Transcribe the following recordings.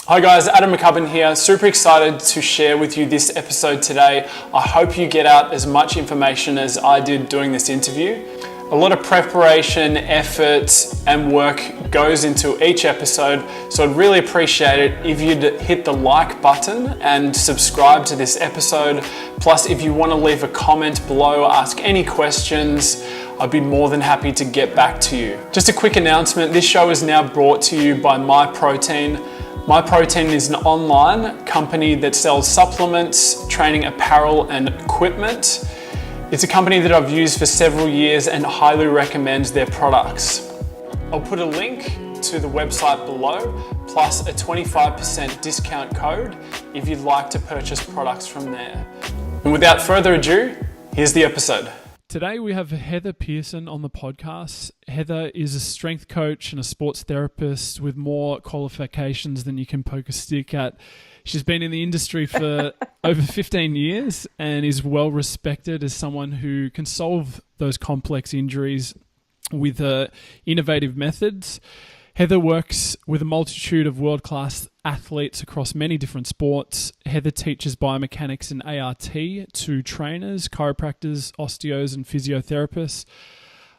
Hi guys, Adam McCubbin here. Super excited to share with you this episode today. I hope you get out as much information as I did doing this interview. A lot of preparation, effort, and work goes into each episode, so I'd really appreciate it if you'd hit the like button and subscribe to this episode. Plus, if you want to leave a comment below, ask any questions, I'd be more than happy to get back to you. Just a quick announcement, this show is now brought to you by MyProtein. MyProtein is an online company that sells supplements, training apparel, and equipment. It's a company that I've used for several years and highly recommend their products. I'll put a link to the website below, plus a 25% discount code if you'd like to purchase products from there. And without further ado, here's the episode. Today we have Heather Pearson on the podcast. Heather is a strength coach and a sports therapist with more qualifications than you can poke a stick at. She's been in the industry for over 15 years and is well respected as someone who can solve those complex injuries with innovative methods. Heather works with a multitude of world-class athletes across many different sports. Heather teaches biomechanics and ART to trainers, chiropractors, osteos, and physiotherapists.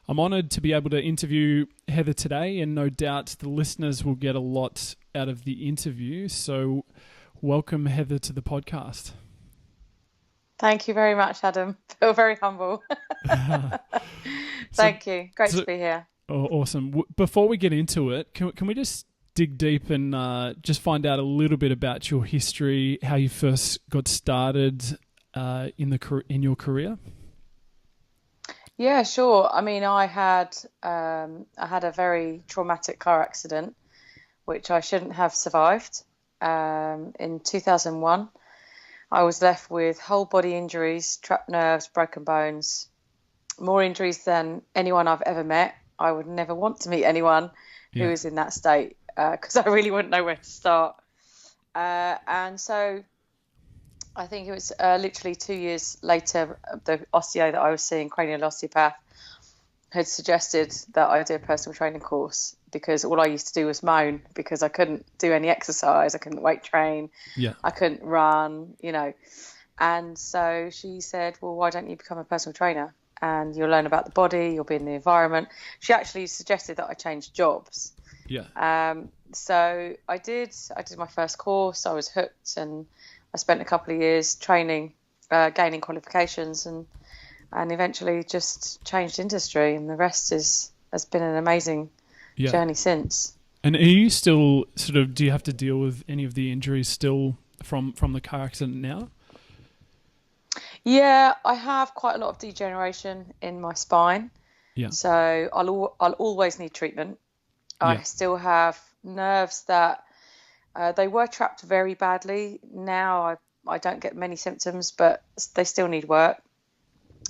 I'm honoured to be able to interview Heather today, and no doubt the listeners will get a lot out of the interview. So welcome, Heather, to the podcast. Thank you very much, Adam. I feel very humble. Thank you. Great to be here. Oh, awesome. Before we get into it, can we just dig deep and just find out a little bit about your history, how you first got started in your career? Yeah, sure. I mean, I had a very traumatic car accident, which I shouldn't have survived. In 2001, I was left with whole body injuries, trapped nerves, broken bones, more injuries than anyone I've ever met. I would never want to meet anyone who is in that state because I really wouldn't know where to start. And so I think it was literally 2 years later, the osteo that I was seeing, cranial osteopath, had suggested that I do a personal training course because all I used to do was moan because I couldn't do any exercise. I couldn't weight train. I couldn't run, And so she said, well, why don't you become a personal trainer? And you'll learn about the body, you'll be in the environment. She actually suggested that I change jobs. So I did my first course. I was hooked, and I spent a couple of years training, gaining qualifications, and eventually just changed industry. And the rest has been an amazing journey since. And are you still do you have to deal with any of the injuries still from the car accident now? Yeah, I have quite a lot of degeneration in my spine. So I'll always need treatment. I still have nerves that they were trapped very badly. Now I don't get many symptoms, but they still need work.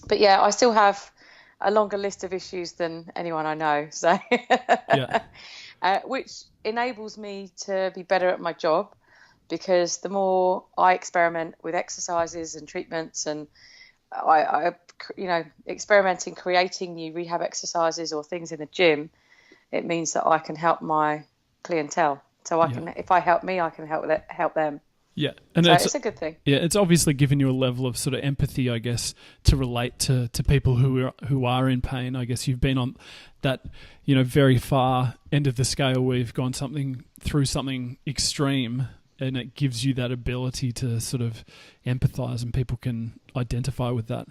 But yeah, I still have a longer list of issues than anyone I know. So, which enables me to be better at my job. Because the more I experiment with exercises and treatments, and I experimenting, creating new rehab exercises or things in the gym, it means that I can help my clientele. So if I help me, I can help them. Yeah, and so it's a good thing. Yeah, it's obviously given you a level of sort of empathy, I guess, to relate to people who are in pain. I guess you've been on that, very far end of the scale where you've gone through something extreme. And it gives you that ability to sort of empathize, and people can identify with that.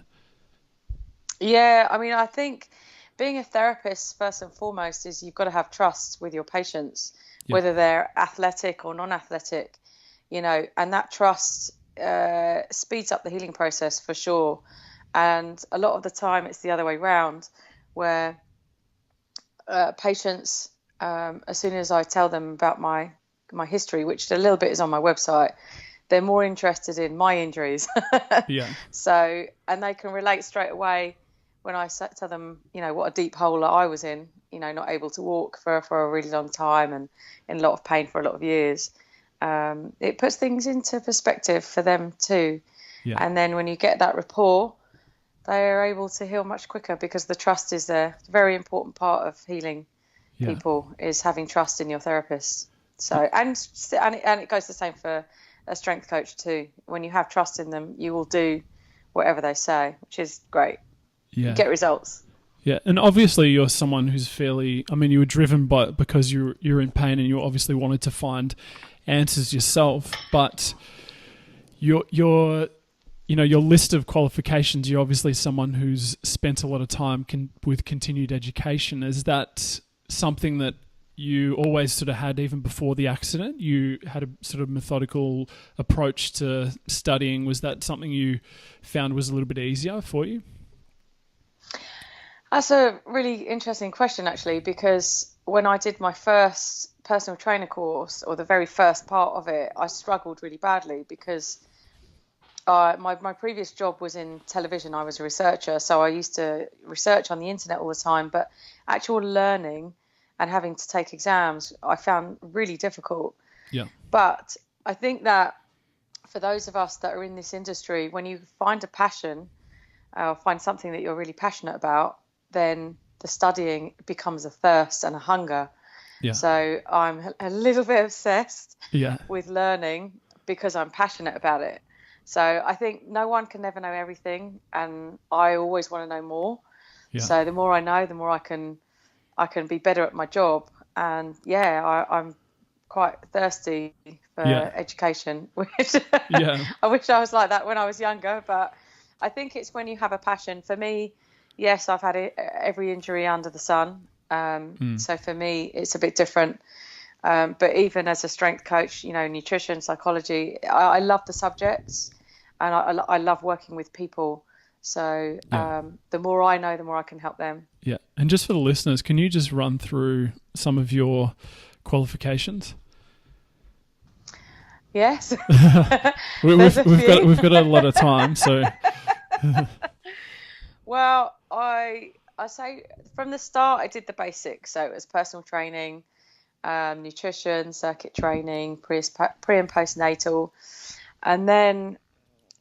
Yeah, I mean, I think being a therapist, first and foremost, is you've got to have trust with your patients, whether they're athletic or non-athletic, and that trust speeds up the healing process for sure. And a lot of the time it's the other way around, where patients, as soon as I tell them about my history, which a little bit is on my website, they're more interested in my injuries. So, and they can relate straight away when I tell them, what a deep hole that I was in, not able to walk for a really long time and in a lot of pain for a lot of years. It puts things into perspective for them too. And then when you get that rapport, they are able to heal much quicker because the trust is there. It's a very important part of healing people is having trust in your therapist. So, and it goes the same for a strength coach too. When you have trust in them, you will do whatever they say, which is great. Yeah. You get results. Yeah, and obviously you're someone who's fairly, I mean, you were driven because you're in pain and you obviously wanted to find answers yourself, but your list of qualifications, you're obviously someone who's spent a lot of time with continued education. Is that something that you always sort of had even before the accident? You had a sort of methodical approach to studying. Was that something you found was a little bit easier for you? That's a really interesting question, actually, because when I did my first personal trainer course, or the very first part of it, I struggled really badly because my previous job was in television. I was a researcher, so I used to research on the internet all the time, but actual learning and having to take exams, I found really difficult. Yeah. But I think that for those of us that are in this industry, when you find a passion, or find something that you're really passionate about, then the studying becomes a thirst and a hunger. Yeah. So I'm a little bit obsessed Yeah. with learning because I'm passionate about it. So I think no one can never know everything, and I always want to know more. Yeah. So the more I know, the more I can be better at my job. And I'm quite thirsty for education, which I wish I was like that when I was younger. But I think it's when you have a passion. For me, yes, I've had every injury under the sun. So for me, it's a bit different. But even as a strength coach, nutrition, psychology, I love the subjects, and I love working with people. So the more I know, the more I can help them. Yeah. And just for the listeners, can you just run through some of your qualifications? Yes. we've got a lot of time, so. Well, I say from the start, I did the basics. So it was personal training, nutrition, circuit training, pre and postnatal. And then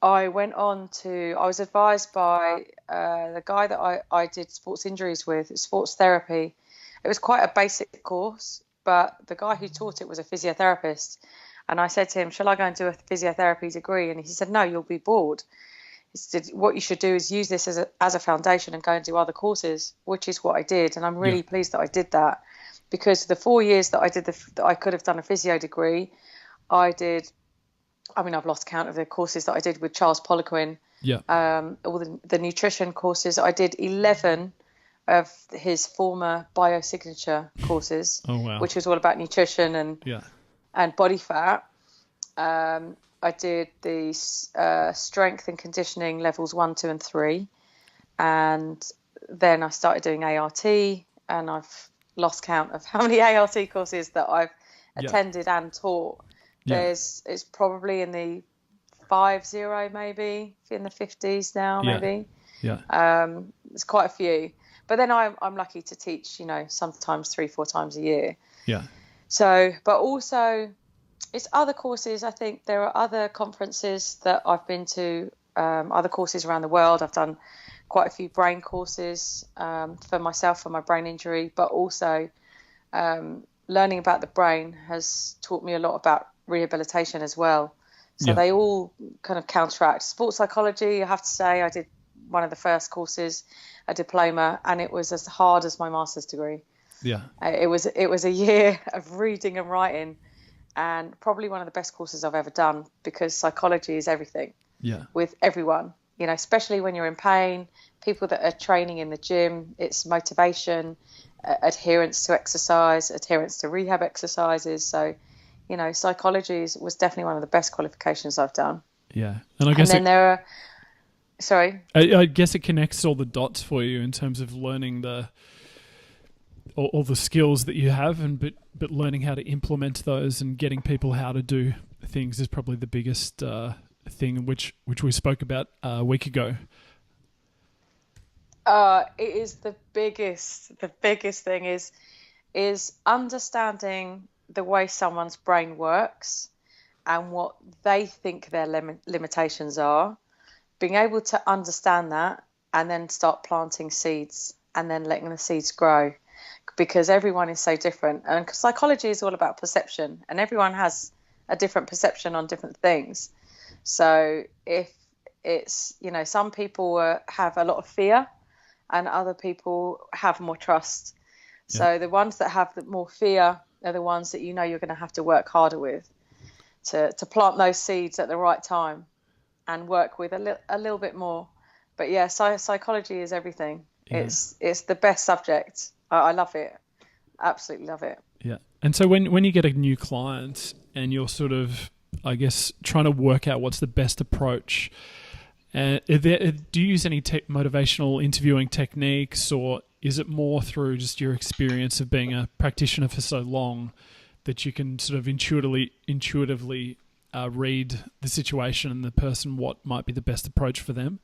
I went on I was advised by the guy that I did sports injuries with, sports therapy. It was quite a basic course, but the guy who taught it was a physiotherapist. And I said to him, shall I go and do a physiotherapy degree? And he said, no, you'll be bored. He said, what you should do is use this as a foundation and go and do other courses, which is what I did. And I'm really pleased that I did that, because the 4 years that I did that I could have done a physio degree, I've lost count of the courses that I did with Charles Poliquin. Yeah. All the nutrition courses. I did 11 of his former biosignature courses, which was all about nutrition and body fat. I did the strength and conditioning levels 1, 2, and 3. And then I started doing ART, and I've lost count of how many ART courses that I've attended and taught. It's probably in the 50, maybe in the 50s now, maybe. Yeah. There's quite a few. But then I'm lucky to teach, sometimes 3-4 times a year. Yeah. So, but also it's other courses. I think there are other conferences that I've been to, other courses around the world. I've done quite a few brain courses for myself, for my brain injury, but also learning about the brain has taught me a lot about rehabilitation as well. So they all kind of counteract. Sports psychology, I have to say, I did one of the first courses, a diploma, and it was as hard as my master's degree. Yeah. It was a year of reading and writing, and probably one of the best courses I've ever done, because psychology is everything. Yeah. With everyone, especially when you're in pain, people that are training in the gym, it's motivation, adherence to exercise, adherence to rehab exercises. So, psychology was definitely one of the best qualifications I've done. Yeah. And I guess I guess it connects all the dots for you in terms of learning all the skills that you have, but learning how to implement those and getting people how to do things is probably the biggest thing, which we spoke about a week ago. It is the biggest thing is understanding the way someone's brain works and what they think their limitations are, being able to understand that, and then start planting seeds and then letting the seeds grow. because everyone is so different. And psychology is all about perception, and everyone has a different perception on different things. So if it's, some people have a lot of fear and other people have more trust. Yeah. So the ones that have more fear are the ones that you're going to have to work harder with to plant those seeds at the right time and work with a little bit more. But yeah, psychology is everything. Yeah. It's the best subject. I love it. Absolutely love it. Yeah. And so when you get a new client and you're sort of, I guess, trying to work out what's the best approach, do you use any motivational interviewing techniques, or is it more through just your experience of being a practitioner for so long that you can sort of intuitively read the situation and the person what might be the best approach for them?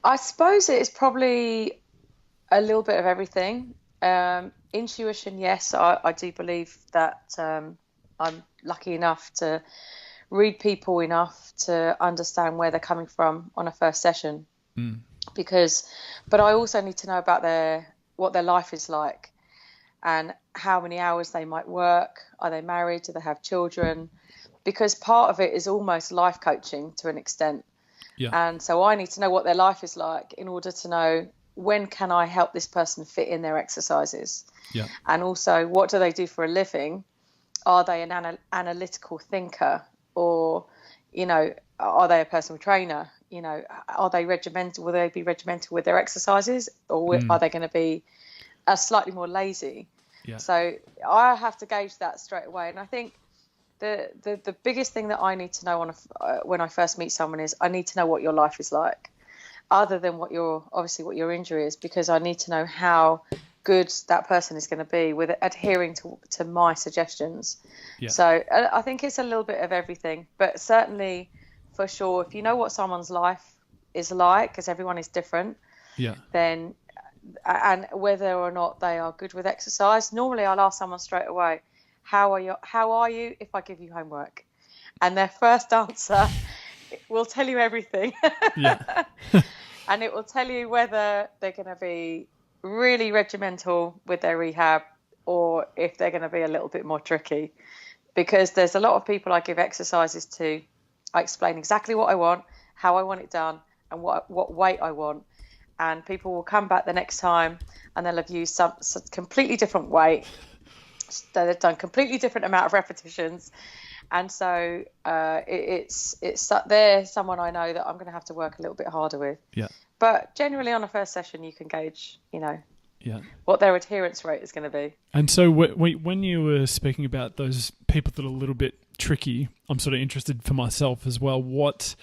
I suppose it's probably a little bit of everything. Intuition, yes, I do believe that I'm lucky enough to read people enough to understand where they're coming from on a first session. But I also need to know about what their life is like and how many hours they might work. Are they married? Do they have children? Because part of it is almost life coaching to an extent. Yeah. And so I need to know what their life is like in order to know when can I help this person fit in their exercises. Yeah. And also, what do they do for a living? Are they an analytical thinker? Or, are they a personal trainer? Are they regimental? Will they be regimental with their exercises, or are they going to be slightly more lazy? Yeah. So I have to gauge that straight away. And I think the biggest thing that I need to know when I first meet someone is I need to know what your life is like, other than what your injury is, because I need to know how good that person is going to be with adhering to my suggestions. Yeah. So I think it's a little bit of everything, but certainly for sure, if you know what someone's life is like, because everyone is different, yeah, then, and whether or not they are good with exercise, normally I'll ask someone straight away, how are you if I give you homework? And their first answer will tell you everything. Yeah. And it will tell you whether they're going to be really regimental with their rehab or if they're going to be a little bit more tricky. Because there's a lot of people I give exercises to. I explain exactly what I want, how I want it done, and what weight I want. And people will come back the next time and they'll have used some completely different weight. They've done completely different amount of repetitions. And so they're someone I know that I'm going to have to work a little bit harder with. Yeah. But generally on a first session, you can gauge, what their adherence rate is going to be. And so when you were speaking about those people that are a little bit tricky, I'm sort of interested for myself as well. What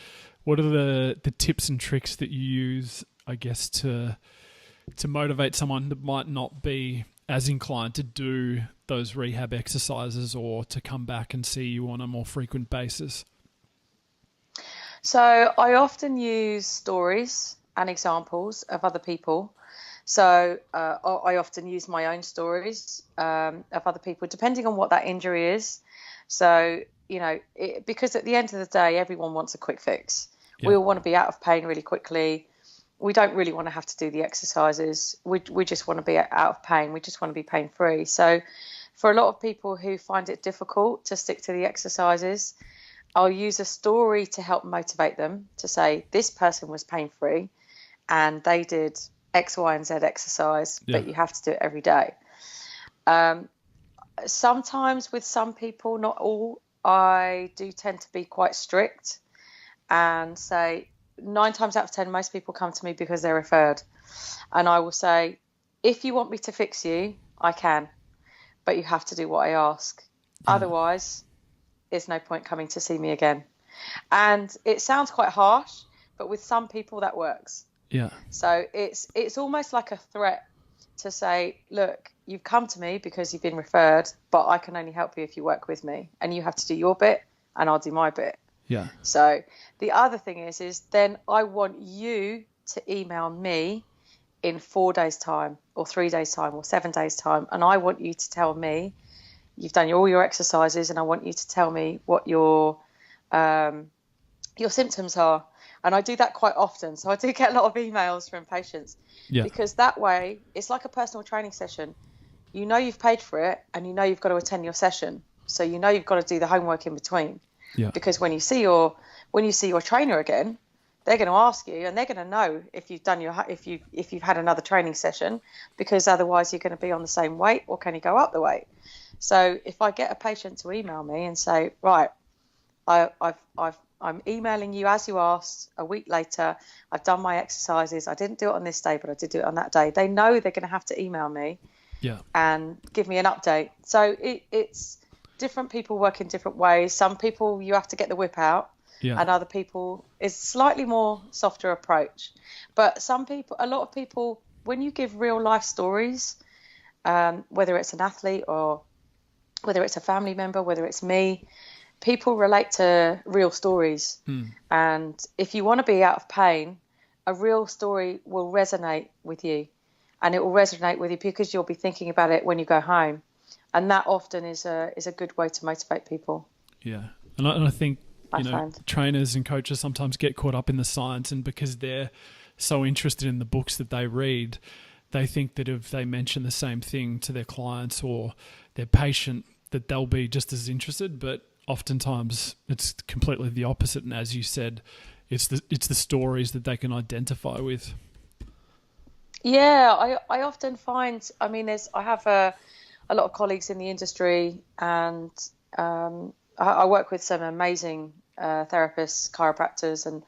are the tips and tricks that you use, I guess, to motivate someone that might not be as inclined to do those rehab exercises or to come back and see you on a more frequent basis? So I often use stories and examples of other people. So I often use my own stories of other people, depending on what that injury is. So, because at the end of the day, everyone wants a quick fix. Yeah. We all want to be out of pain really quickly. We don't really want to have to do the exercises. We just want to be out of pain. We just want to be pain-free. So for a lot of people who find it difficult to stick to the exercises, I'll use a story to help motivate them to say, this person was pain-free and they did X, Y, and Z exercise, but you have to do it every day. Sometimes with some people, not all, I do tend to be quite strict and say 9 times out of 10, most people come to me because they're referred. And I will say, if you want me to fix you, I can, but you have to do what I ask. Otherwise, there's no point coming to see me again. And it sounds quite harsh, but with some people that works. Yeah. So it's almost like a threat to say, look, you've come to me because you've been referred, but I can only help you if you work with me, and you have to do your bit and I'll do my bit. Yeah. So the other thing is then I want you to email me in 4 days time or 3 days time or 7 days time. And I want you to tell me you've done all your exercises, and I want you to tell me what your symptoms are. And I do that quite often. So I do get a lot of emails from patients because that way it's like a personal training session. You know you've paid for it and you know you've got to attend your session. So you know you've got to do the homework in between. Yeah. Because when you see your trainer again, they're going to ask you and they're going to know if you've done if you've had another training session, because otherwise you're going to be on the same weight, or can you go up the weight? So if I get a patient to email me and say, right, I'm emailing you as you asked, a week later, I've done my exercises, I didn't do it on this day, but I did do it on that day. They know they're going to have to email me and give me an update. So it's different people work in different ways. Some people you have to get the whip out, and other people is slightly more softer approach. But a lot of people, when you give real life stories, whether it's an athlete or whether it's a family member, whether it's me, people relate to real stories. And if you want to be out of pain, a real story will resonate with you, and it will resonate with you because you'll be thinking about it when you go home. And that often is a good way to motivate people. Yeah. And I think, trainers and coaches sometimes get caught up in the science, and because they're so interested in the books that they read, they think that if they mention the same thing to their clients or their patient, that they'll be just as interested. But oftentimes it's completely the opposite. And as you said, it's the stories that they can identify with. Yeah, I often find, I have a lot of colleagues in the industry, and I work with some amazing therapists, chiropractors, and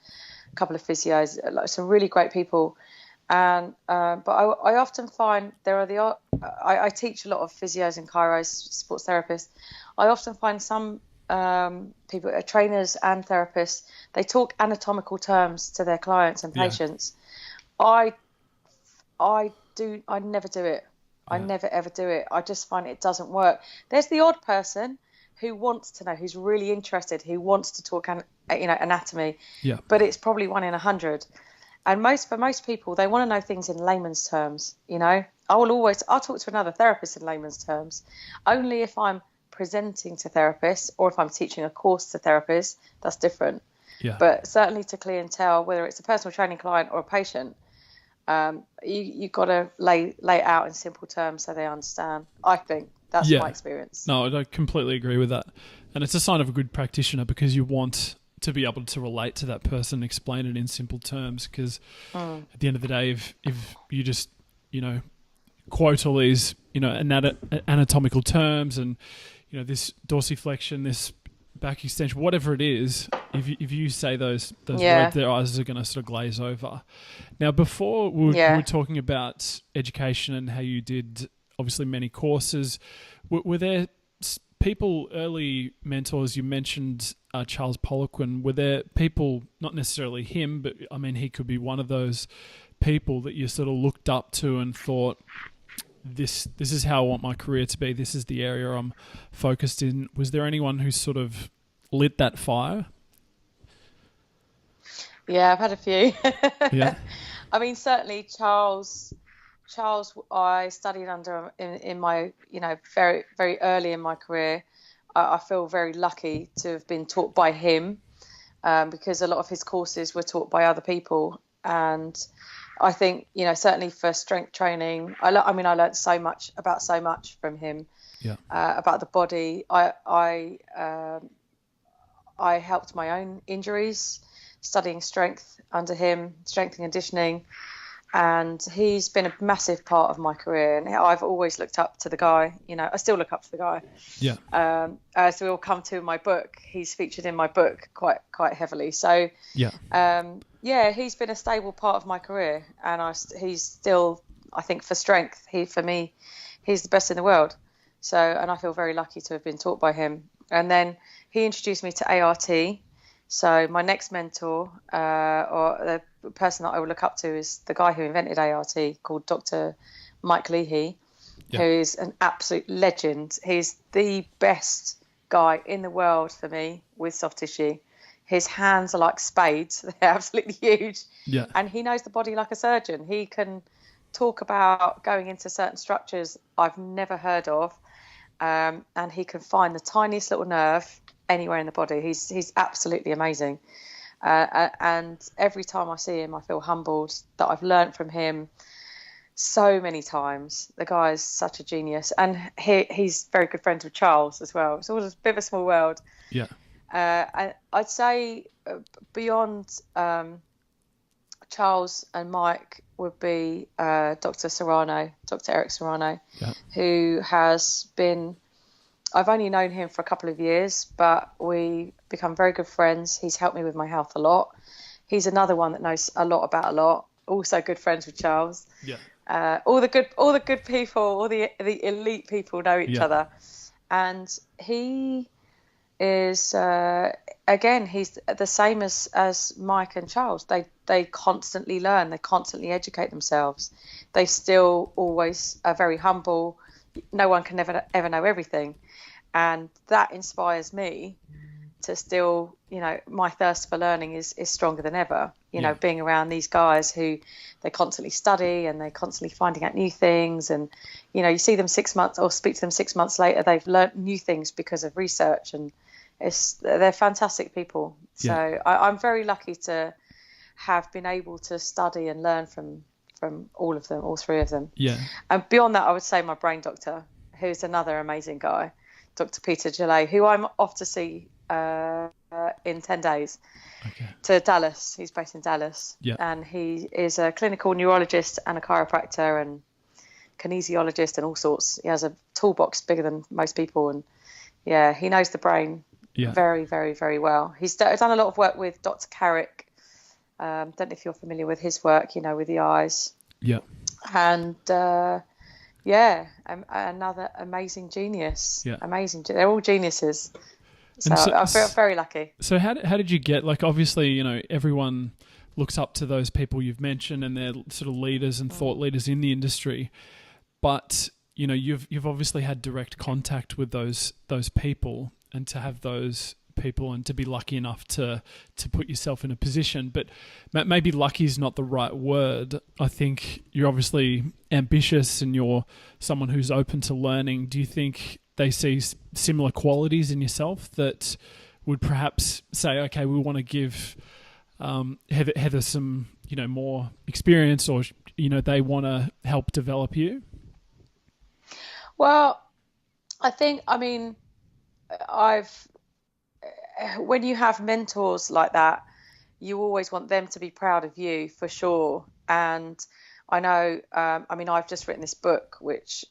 a couple of physios, some really great people. And but I often find there are I teach a lot of physios and chiros, sports therapists. I often find some people, trainers and therapists, they talk anatomical terms to their clients and patients. I never do it. I never ever do it. I just find it doesn't work. There's the odd person who wants to know, who's really interested, who wants to talk anatomy. Yeah. But it's probably 1 in 100. And for most people, they want to know things in layman's terms. I'll talk to another therapist in layman's terms, only if I'm presenting to therapists or if I'm teaching a course to therapists. That's different. Yeah. But certainly to clientele, whether it's a personal training client or a patient, you got to lay it out in simple terms so they understand. I think that's my experience. No, I completely agree with that. And it's a sign of a good practitioner, because you want to be able to relate to that person, explain it in simple terms, because at the end of the day, if you just, quote all these, anatomical terms and, this dorsiflexion, this back extension, whatever it is, if you say those words, their eyes are going to sort of glaze over. Now, before we were talking about education and how you did obviously many courses, were there people, early mentors? You mentioned Charles Poliquin. Were there people, not necessarily him, but he could be one of those people that you sort of looked up to and thought, this is how I want my career to be, this is the area I'm focused in? Was there anyone who sort of lit that fire? Yeah, I've had a few. Yeah. Certainly Charles, I studied under in my, very, very early in my career. I feel very lucky to have been taught by him, because a lot of his courses were taught by other people. And I think, certainly for strength training, I learned so much from him. Yeah. About the body. I helped my own injuries, studying strength under him, strength and conditioning. And he's been a massive part of my career, and I've always looked up to the guy. I still look up to the guy. Yeah. As we'll come to in my book, he's featured in my book quite heavily. So he's been a stable part of my career, and he's still, I think, for strength, for me, he's the best in the world. So, and I feel very lucky to have been taught by him. And then he introduced me to ART. So my next mentor, or the person that I would look up to, is the guy who invented ART, called Dr. Mike Leahy, who is an absolute legend. He's the best guy in the world for me with soft tissue. His hands are like spades. They're absolutely huge. Yeah. And he knows the body like a surgeon. He can talk about going into certain structures I've never heard of, and he can find the tiniest little nerve anywhere in the body. He's absolutely amazing. And every time I see him, I feel humbled that I've learned from him so many times. The guy is such a genius, and he's very good friends with Charles as well. It's all a bit of a small world. Yeah. I'd say beyond Charles and Mike would be Dr. Eric Serrano, who has been, I've only known him for a couple of years, but we become very good friends. He's helped me with my health a lot. He's another one that knows a lot about a lot. Also good friends with Charles. Yeah. All the good people, all the elite people know each other. And he is, again, he's the same as Mike and Charles. They constantly learn, they constantly educate themselves. They still always are very humble. No one can ever know everything. And that inspires me to still, my thirst for learning is stronger than ever. Being around these guys who they constantly study and they're constantly finding out new things. And, you see them 6 months or speak to them 6 months later, they've learned new things because of research, and they're fantastic people. So I'm very lucky to have been able to study and learn from all of them, all three of them. Yeah. And beyond that, I would say my brain doctor, who's another amazing guy, Dr. Peter Gillet, who I'm off to see in 10 days to Dallas. He's based in Dallas. Yeah. And he is a clinical neurologist and a chiropractor and kinesiologist and all sorts. He has a toolbox bigger than most people. And he knows the brain very, very, very well. He's done a lot of work with Dr. Carrick. Don't know if you're familiar with his work, with the eyes. Yeah. And another amazing genius. Yeah. Amazing. They're all geniuses. So I feel very lucky. So how did you get, obviously, everyone looks up to those people you've mentioned, and they're sort of leaders and thought leaders in the industry. But, you've obviously had direct contact with those people, and to have those people and to be lucky enough to put yourself in a position. But maybe lucky is not the right word. I think you're obviously ambitious and you're someone who's open to learning. Do you think they see similar qualities in yourself that would perhaps say, okay, we want to give Heather some, more experience, or, they want to help develop you? Well, when you have mentors like that, you always want them to be proud of you, for sure. And I know, I've just written this book, which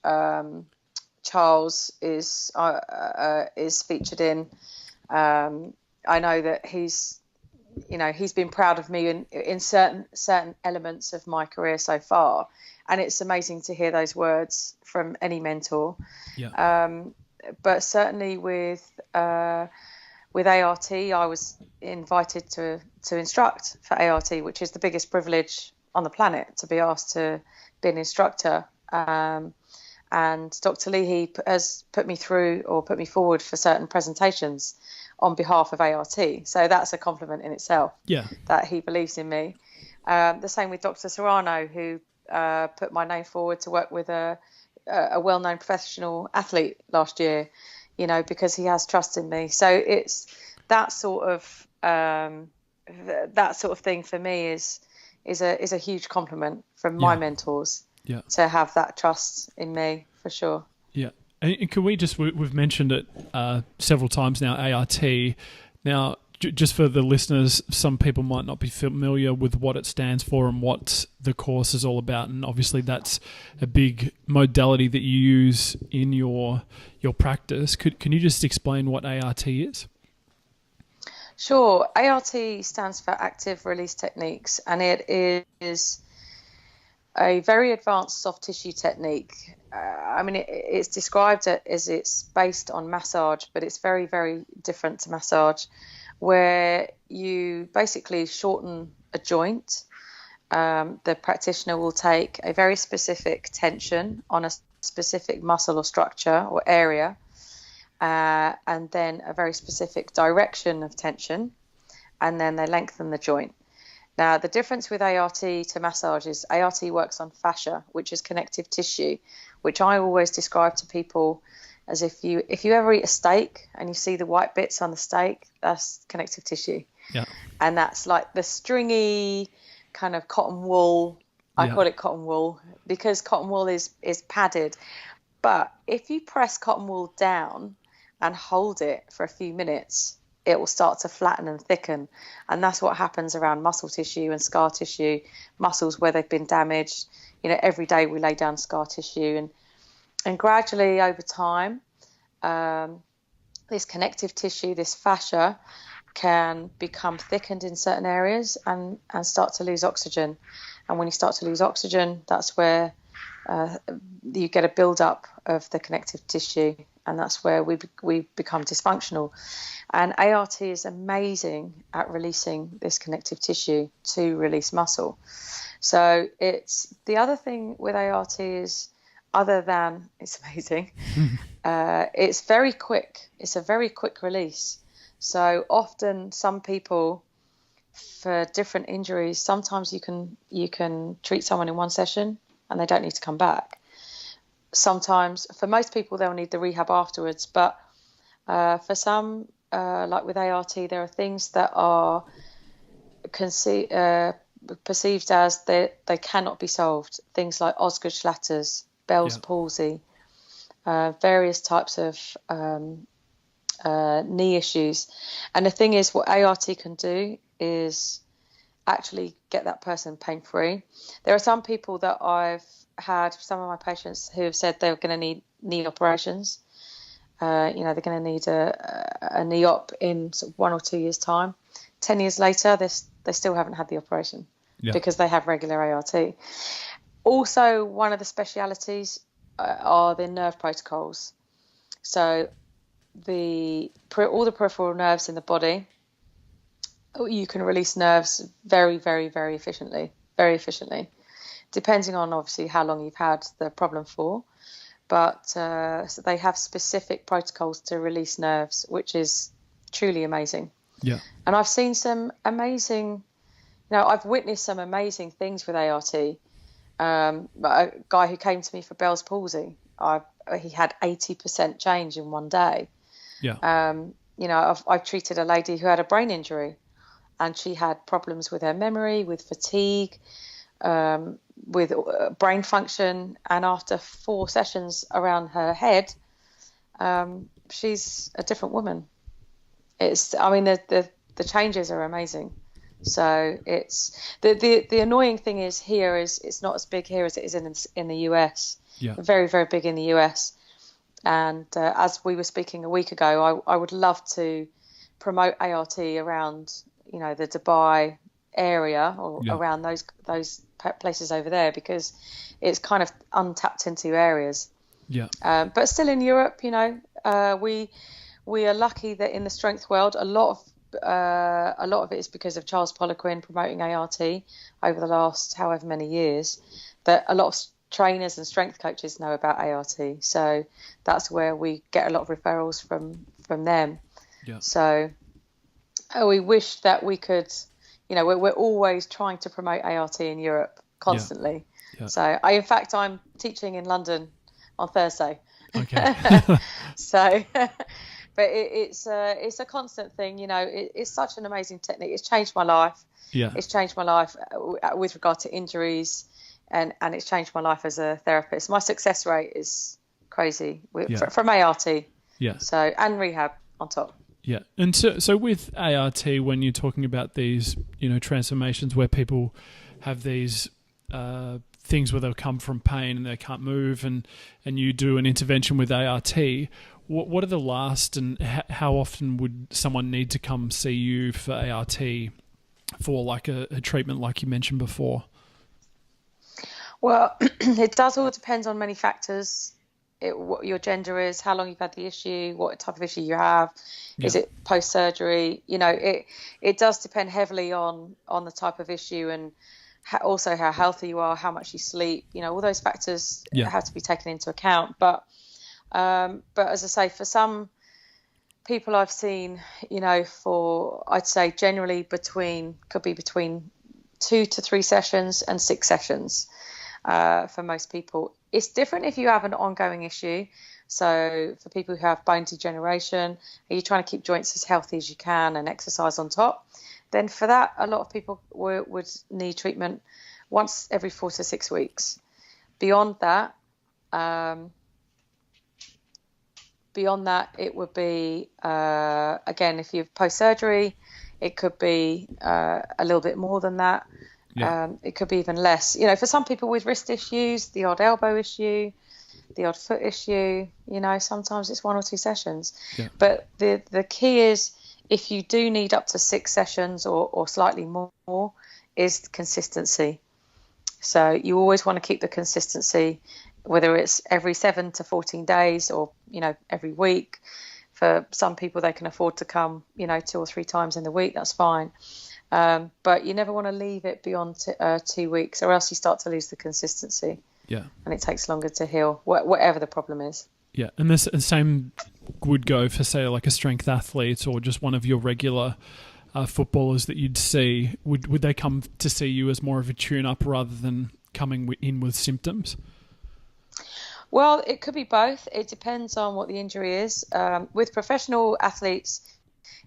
Charles is featured in. I know that he's been proud of me in certain elements of my career so far, and it's amazing to hear those words from any mentor. Yeah. But certainly with ART, I was invited to instruct for ART, which is the biggest privilege on the planet, to be asked to be an instructor. And Dr. Leahy has put me forward for certain presentations on behalf of ART. So that's a compliment in itself. Yeah. That he believes in me. The same with Dr. Serrano, who put my name forward to work with a well-known professional athlete last year, because he has trust in me. So it's that sort of thing for me is a huge compliment from my mentors. Yeah. To have that trust in me, for sure. Yeah. And can we've mentioned it several times now, ART. Now, just for the listeners, some people might not be familiar with what it stands for and what the course is all about. And obviously that's a big modality that you use in your practice. Can you just explain what ART is? Sure. ART stands for Active Release Techniques, and it is a very advanced soft tissue technique. It's described as it's based on massage, but it's very, very different to massage, where you basically shorten a joint. The practitioner will take a very specific tension on a specific muscle or structure or area, and then a very specific direction of tension, and then they lengthen the joint. Now, the difference with ART to massage is ART works on fascia, which is connective tissue, which I always describe to people as if you ever eat a steak and you see the white bits on the steak, that's connective tissue. Yeah. And that's like the stringy kind of cotton wool. I call it cotton wool because cotton wool is padded. But if you press cotton wool down and hold it for a few minutes, it will start to flatten and thicken. And that's what happens around muscle tissue and scar tissue, muscles where they've been damaged. Every day we lay down scar tissue, and gradually over time, this connective tissue, this fascia, can become thickened in certain areas and start to lose oxygen. And when you start to lose oxygen, that's where you get a build-up of the connective tissue, and that's where we become dysfunctional. And ART is amazing at releasing this connective tissue to release muscle. So it's the other thing with ART is, other than it's amazing, it's very quick. It's a very quick release. So often some people, for different injuries, sometimes you can treat someone in one session and they don't need to come back. Sometimes, for most people, they'll need the rehab afterwards. But for some, like with ART, there are things that are perceived as they cannot be solved. Things like Osgood-Schlatter's, Bell's palsy, various types of knee issues. And the thing is, what ART can do is actually get that person pain-free. There are some people that I've had, some of my patients, who have said they're going to need knee operations. They're going to need a knee op in sort of 1 or 2 years' time. 10 years later, they still haven't had the operation because they have regular ART. Also, one of the specialities are the nerve protocols. So all the peripheral nerves in the body, you can release nerves very, very, very efficiently, depending on obviously how long you've had the problem for. But so they have specific protocols to release nerves, which is truly amazing. Yeah. And I've seen some amazing, I've witnessed some amazing things with ART. A guy who came to me for Bell's palsy, he had 80% change in one day. Yeah. I've treated a lady who had a brain injury, and she had problems with her memory, with fatigue, with brain function. And after 4 sessions around her head, she's a different woman. The changes are amazing. So it's the annoying thing is it's not as big here as it is in the US. Yeah. Very, very big in the US. And as we were speaking a week ago, I would love to promote ART around, the Dubai area or around those places over there, because it's kind of untapped into areas. Yeah. But still in Europe, we are lucky that in the strength world, a lot of it is because of Charles Poliquin promoting ART over the last however many years, that a lot of trainers and strength coaches know about ART. So that's where we get a lot of referrals from them. Yeah. So we wish that we could, we're always trying to promote ART in Europe constantly. Yeah. Yeah. So I'm teaching in London on Thursday. Okay. So, but it's a constant thing. It's such an amazing technique. It's changed my life. Yeah. It's changed my life with regard to injuries, and it's changed my life as a therapist. My success rate is crazy from ART. Yeah. So, and rehab on top. Yeah. And so with ART, when you're talking about these, transformations where people have these things where they'll come from pain and they can't move, and you do an intervention with ART, what are the last, and how often would someone need to come see you for ART for like a treatment like you mentioned before? Well, it does all depend on many factors. What your gender is, how long you've had the issue, what type of issue you have. Yeah. Is it post-surgery? It does depend heavily on the type of issue, and also how healthy you are, how much you sleep. All those factors have to be taken into account. But as I say, for some people I've seen, for I'd say generally could be between 2 to 3 sessions and 6 sessions for most people. It's different if you have an ongoing issue. So for people who have bone degeneration, and you're trying to keep joints as healthy as you can and exercise on top, then for that, a lot of people would need treatment once every 4 to 6 weeks. Beyond that, it would be, again, if you've post-surgery, it could be a little bit more than that. Yeah. It could be even less. You know, for some people with wrist issues, the odd elbow issue, the odd foot issue, you know, sometimes it's 1 or 2 sessions. Yeah. But the key is, if you do need up to 6 sessions or slightly more, is consistency. So you always want to keep the consistency, whether it's every 7 to 14 days or, you know, every week. For some people, they can afford to come, you know, 2 or 3 times in the week. That's fine. But you never want to leave it beyond 2 weeks, or else you start to lose the consistency. Yeah. And it takes longer to heal, whatever the problem is. Yeah. And the same would go for, say, like a strength athlete or just one of your regular footballers that you'd see. Would they come to see you as more of a tune-up rather than coming in with symptoms? Well, it could be both. It depends on what the injury is. With professional athletes,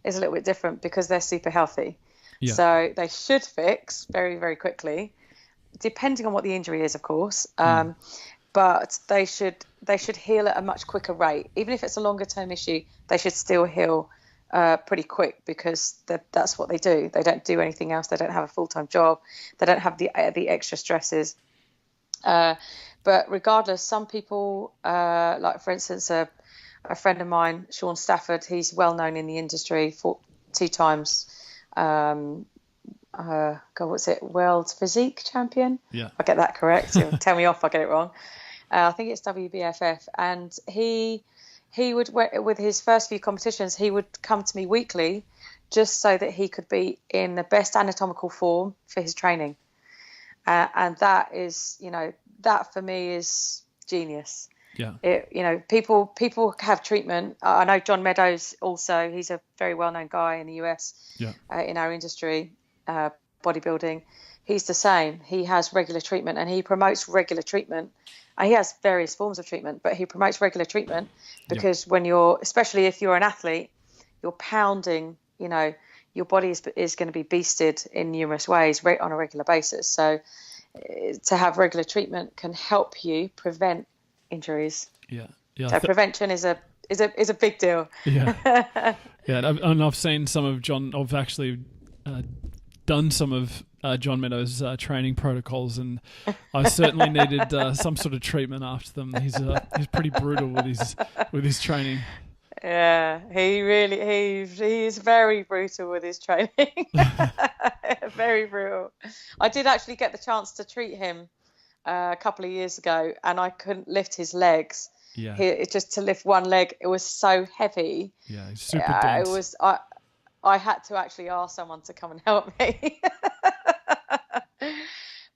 it's a little bit different because they're super healthy. Yeah. So they should fix very, very quickly, depending on what the injury is, of course. But they should heal at a much quicker rate. Even if it's a longer term issue, they should still heal pretty quick, because that's what they do. They don't do anything else. They don't have a full-time job. They don't have the extra stresses. But regardless, some people, like for instance, a friend of mine, Sean Stafford, he's well known in the industry, for 2 times, world physique champion? Yeah. I get that correct. Tell me off if I get it wrong. I think it's WBFF. And he would, with his first few competitions, he would come to me weekly just so that he could be in the best anatomical form for his training. And that is, you know, that for me is genius. Yeah. You know, people have treatment. I know John Meadows also. He's a very well-known guy in the US. Yeah. In our industry, bodybuilding. He's the same. He has regular treatment, and he promotes regular treatment. And he has various forms of treatment, but he promotes regular treatment because when especially if you're an athlete, you're pounding, you know, your body is going to be beasted in numerous ways on a regular basis. So to have regular treatment can help you prevent injuries. Yeah. Yeah. So prevention is a big deal. Yeah. Yeah. And I've seen some of John. I've actually done some of John Meadows' training protocols, and I certainly needed some sort of treatment after them. He's pretty brutal with his training. Yeah, he's very brutal with his training. Very brutal. I did actually get the chance to treat him a couple of years ago, and I couldn't lift his legs. Yeah. Just to lift one leg, it was so heavy. Yeah, he's super dense. I had to actually ask someone to come and help me.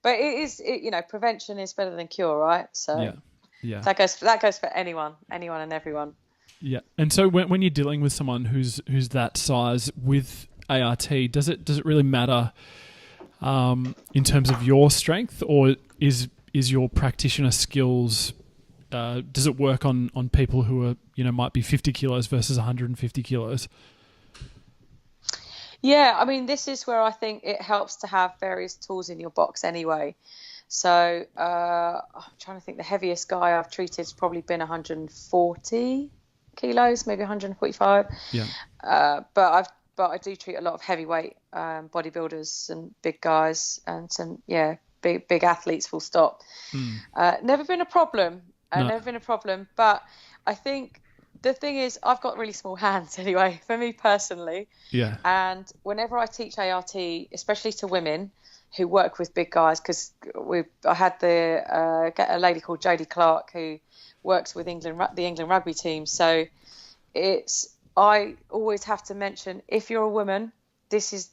But you know, prevention is better than cure, right? So yeah. That goes for anyone and everyone. Yeah. And so when you're dealing with someone who's that size with ART, does it really matter in terms of your strength, or is your practitioner skills, does it work on people who are, you know, might be 50 kilos versus 150 kilos? Yeah, I mean, this is where I think it helps to have various tools in your box anyway. So I'm trying to think, the heaviest guy I've treated has probably been 140 kilos, maybe 145. Yeah. But I do treat a lot of heavyweight bodybuilders and big guys and some big athletes. Full stop. Never been a problem. Never been a problem. But I think the thing is, I've got really small hands anyway, for me personally. Yeah. And whenever I teach ART, especially to women who work with big guys, because I had a lady called Jodie Clark who works with the England rugby team. So I always have to mention, if you're a woman, this is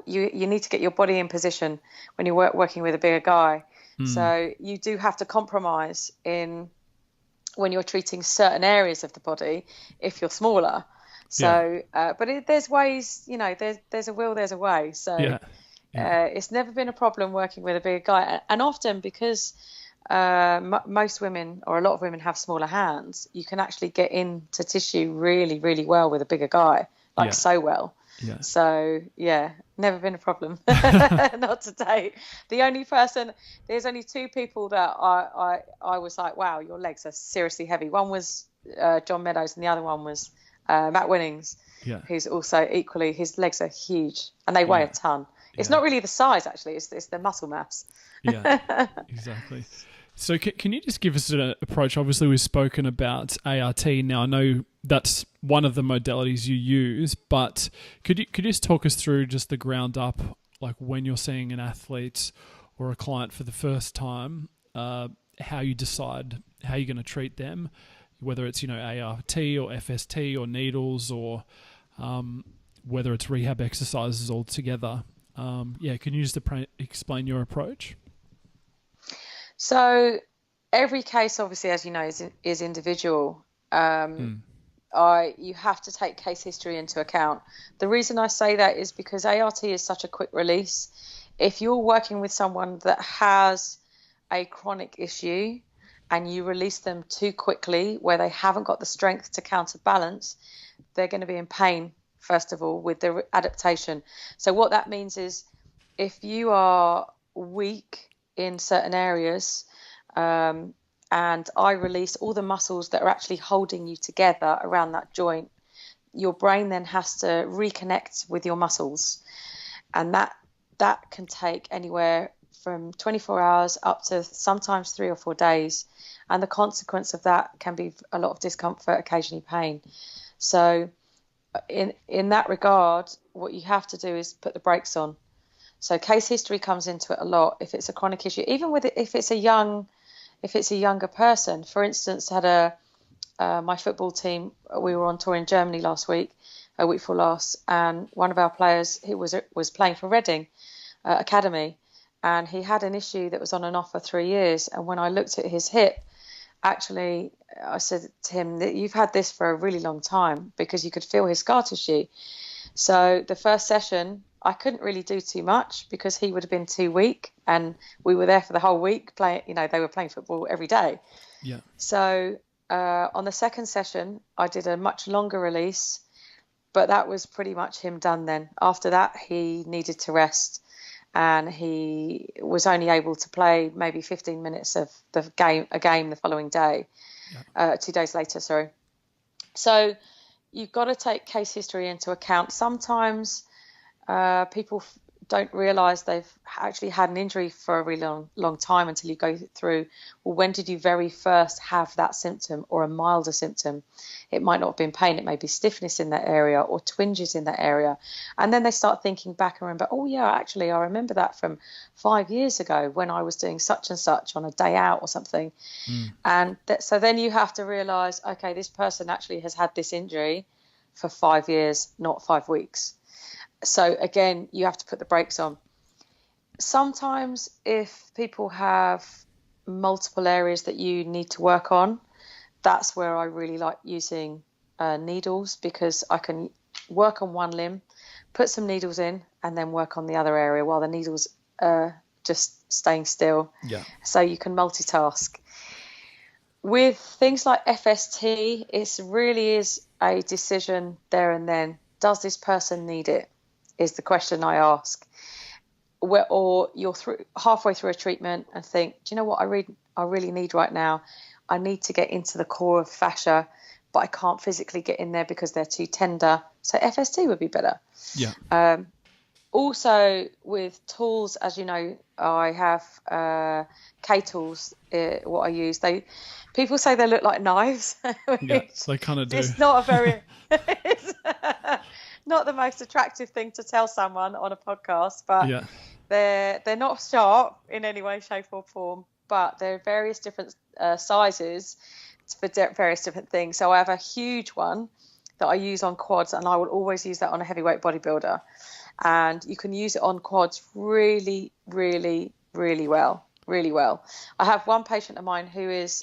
you need to get your body in position when you're working with a bigger guy. So you do have to compromise when you're treating certain areas of the body if you're smaller. So, but there's ways, you know, there's a will, there's a way. So it's never been a problem working with a bigger guy. And often because most women, or a lot of women, have smaller hands, you can actually get into tissue really, really well with a bigger guy, like so well. Yeah. So yeah, never been a problem. Not to date. There's only two people that I was like, wow, your legs are seriously heavy. One was John Meadows, and the other one was Matt Winnings, who's also equally, his legs are huge and they weigh a ton. It's not really the size, actually, it's the muscle mass. Yeah, exactly. So can you just give us an approach? Obviously, we've spoken about ART. Now, I know that's one of the modalities you use, but could you just talk us through just the ground up, like when you're seeing an athlete or a client for the first time, how you decide how you're going to treat them, whether it's, ART or FST or needles, or whether it's rehab exercises altogether. Can you just explain your approach? So every case, obviously, as you know, is individual. You have to take case history into account. The reason I say that is because ART is such a quick release. If you're working with someone that has a chronic issue and you release them too quickly, where they haven't got the strength to counterbalance, they're going to be in pain, first of all, with the adaptation. So what that means is, if you are weak in certain areas, and I release all the muscles that are actually holding you together around that joint, your brain then has to reconnect with your muscles, and that can take anywhere from 24 hours up to sometimes 3 or 4 days, and the consequence of that can be a lot of discomfort, occasionally pain. So in that regard, what you have to do is put the brakes on. So case history comes into it a lot. If it's a chronic issue, even if it's a younger person. For instance, had my football team, we were on tour in Germany last week, a week before last, and one of our players, he was playing for Reading Academy, and he had an issue that was on and off for 3 years. And when I looked at his hip, actually, I said to him that you've had this for a really long time, because you could feel his scar tissue. So the first session, I couldn't really do too much because he would have been too weak, and we were there for the whole week playing. They were playing football every day. Yeah. So on the second session, I did a much longer release, but that was pretty much him done then. After that, he needed to rest, and he was only able to play maybe 15 minutes of a game the following day, 2 days later, sorry. So you've got to take case history into account. Sometimes people don't realise they've actually had an injury for a really long time until you go through, well, when did you very first have that symptom, or a milder symptom? It might not have been pain, it may be stiffness in that area or twinges in that area. And then they start thinking back and remember, oh yeah, actually I remember that from 5 years ago when I was doing such and such on a day out or something. And so then you have to realise, okay, this person actually has had this injury for 5 years, not 5 weeks. So again, you have to put the brakes on. Sometimes if people have multiple areas that you need to work on, that's where I really like using needles, because I can work on one limb, put some needles in, and then work on the other area while the needles are just staying still. Yeah. So you can multitask. With things like FST, it really is a decision there and then. Does this person need it? Is the question I ask. Or you're halfway through a treatment and think, do you know what I really need right now? I need to get into the core of fascia, but I can't physically get in there because they're too tender. So FST would be better. Yeah. Also with tools, as you know, I have K-tools, what I use. People say they look like knives. Yeah, they kind of do. It's not a very... not the most attractive thing to tell someone on a podcast, but they're not sharp in any way, shape or form, but they're various different sizes for various different things. So I have a huge one that I use on quads, and I will always use that on a heavyweight bodybuilder. And you can use it on quads really, really, really well. Really well. I have one patient of mine who is,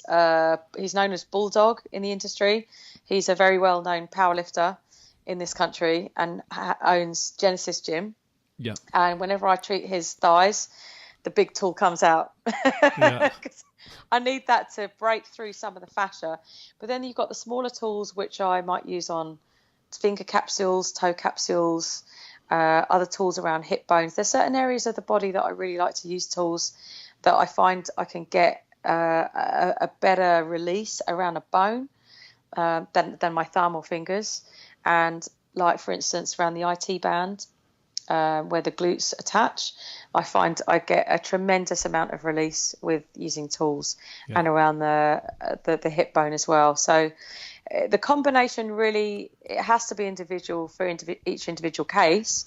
he's known as Bulldog in the industry. He's a very well-known powerlifter in this country and owns Genesis Gym. Yeah. And whenever I treat his thighs, the big tool comes out. I need that to break through some of the fascia. But then you've got the smaller tools, which I might use on finger capsules, toe capsules, other tools around hip bones. There's certain areas of the body that I really like to use tools that I find I can get a better release around a bone than my thumb or fingers. And like, for instance, around the IT band, where the glutes attach, I find I get a tremendous amount of release with using tools, and around the hip bone as well. So the combination really, it has to be individual for each individual case,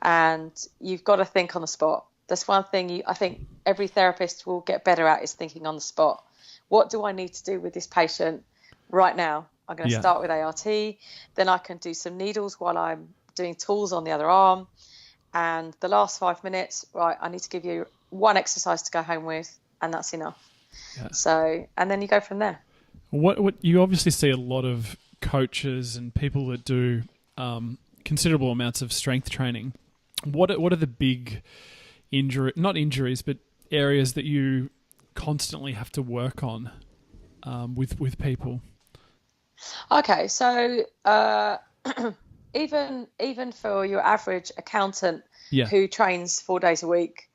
and you've got to think on the spot. That's one thing I think every therapist will get better at, is thinking on the spot. What do I need to do with this patient right now? I'm going to start with ART, then I can do some needles while I'm doing tools on the other arm, and the last 5 minutes, right, I need to give you one exercise to go home with, and that's enough. So, and then you go from there. What you obviously see a lot of coaches and people that do considerable amounts of strength training. What are the big not injuries, but areas that you constantly have to work on with people? Okay, so even for your average accountant who trains 4 days a week,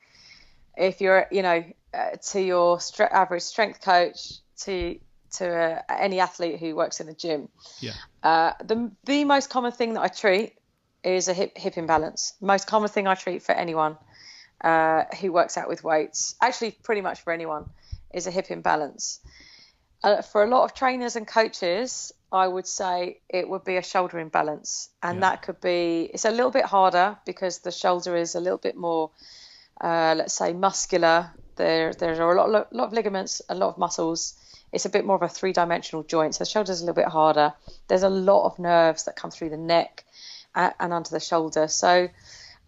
if you're, to your average strength coach, to any athlete who works in the gym, the most common thing that I treat is a hip imbalance. Most common thing I treat for anyone who works out with weights, actually pretty much for anyone, is a hip imbalance. For a lot of trainers and coaches, I would say it would be a shoulder imbalance, and that could be, it's a little bit harder because the shoulder is a little bit more, let's say, muscular. There are a lot of ligaments, a lot of muscles. It's a bit more of a three-dimensional joint, so the shoulder's a little bit harder. There's a lot of nerves that come through the neck and under the shoulder. So,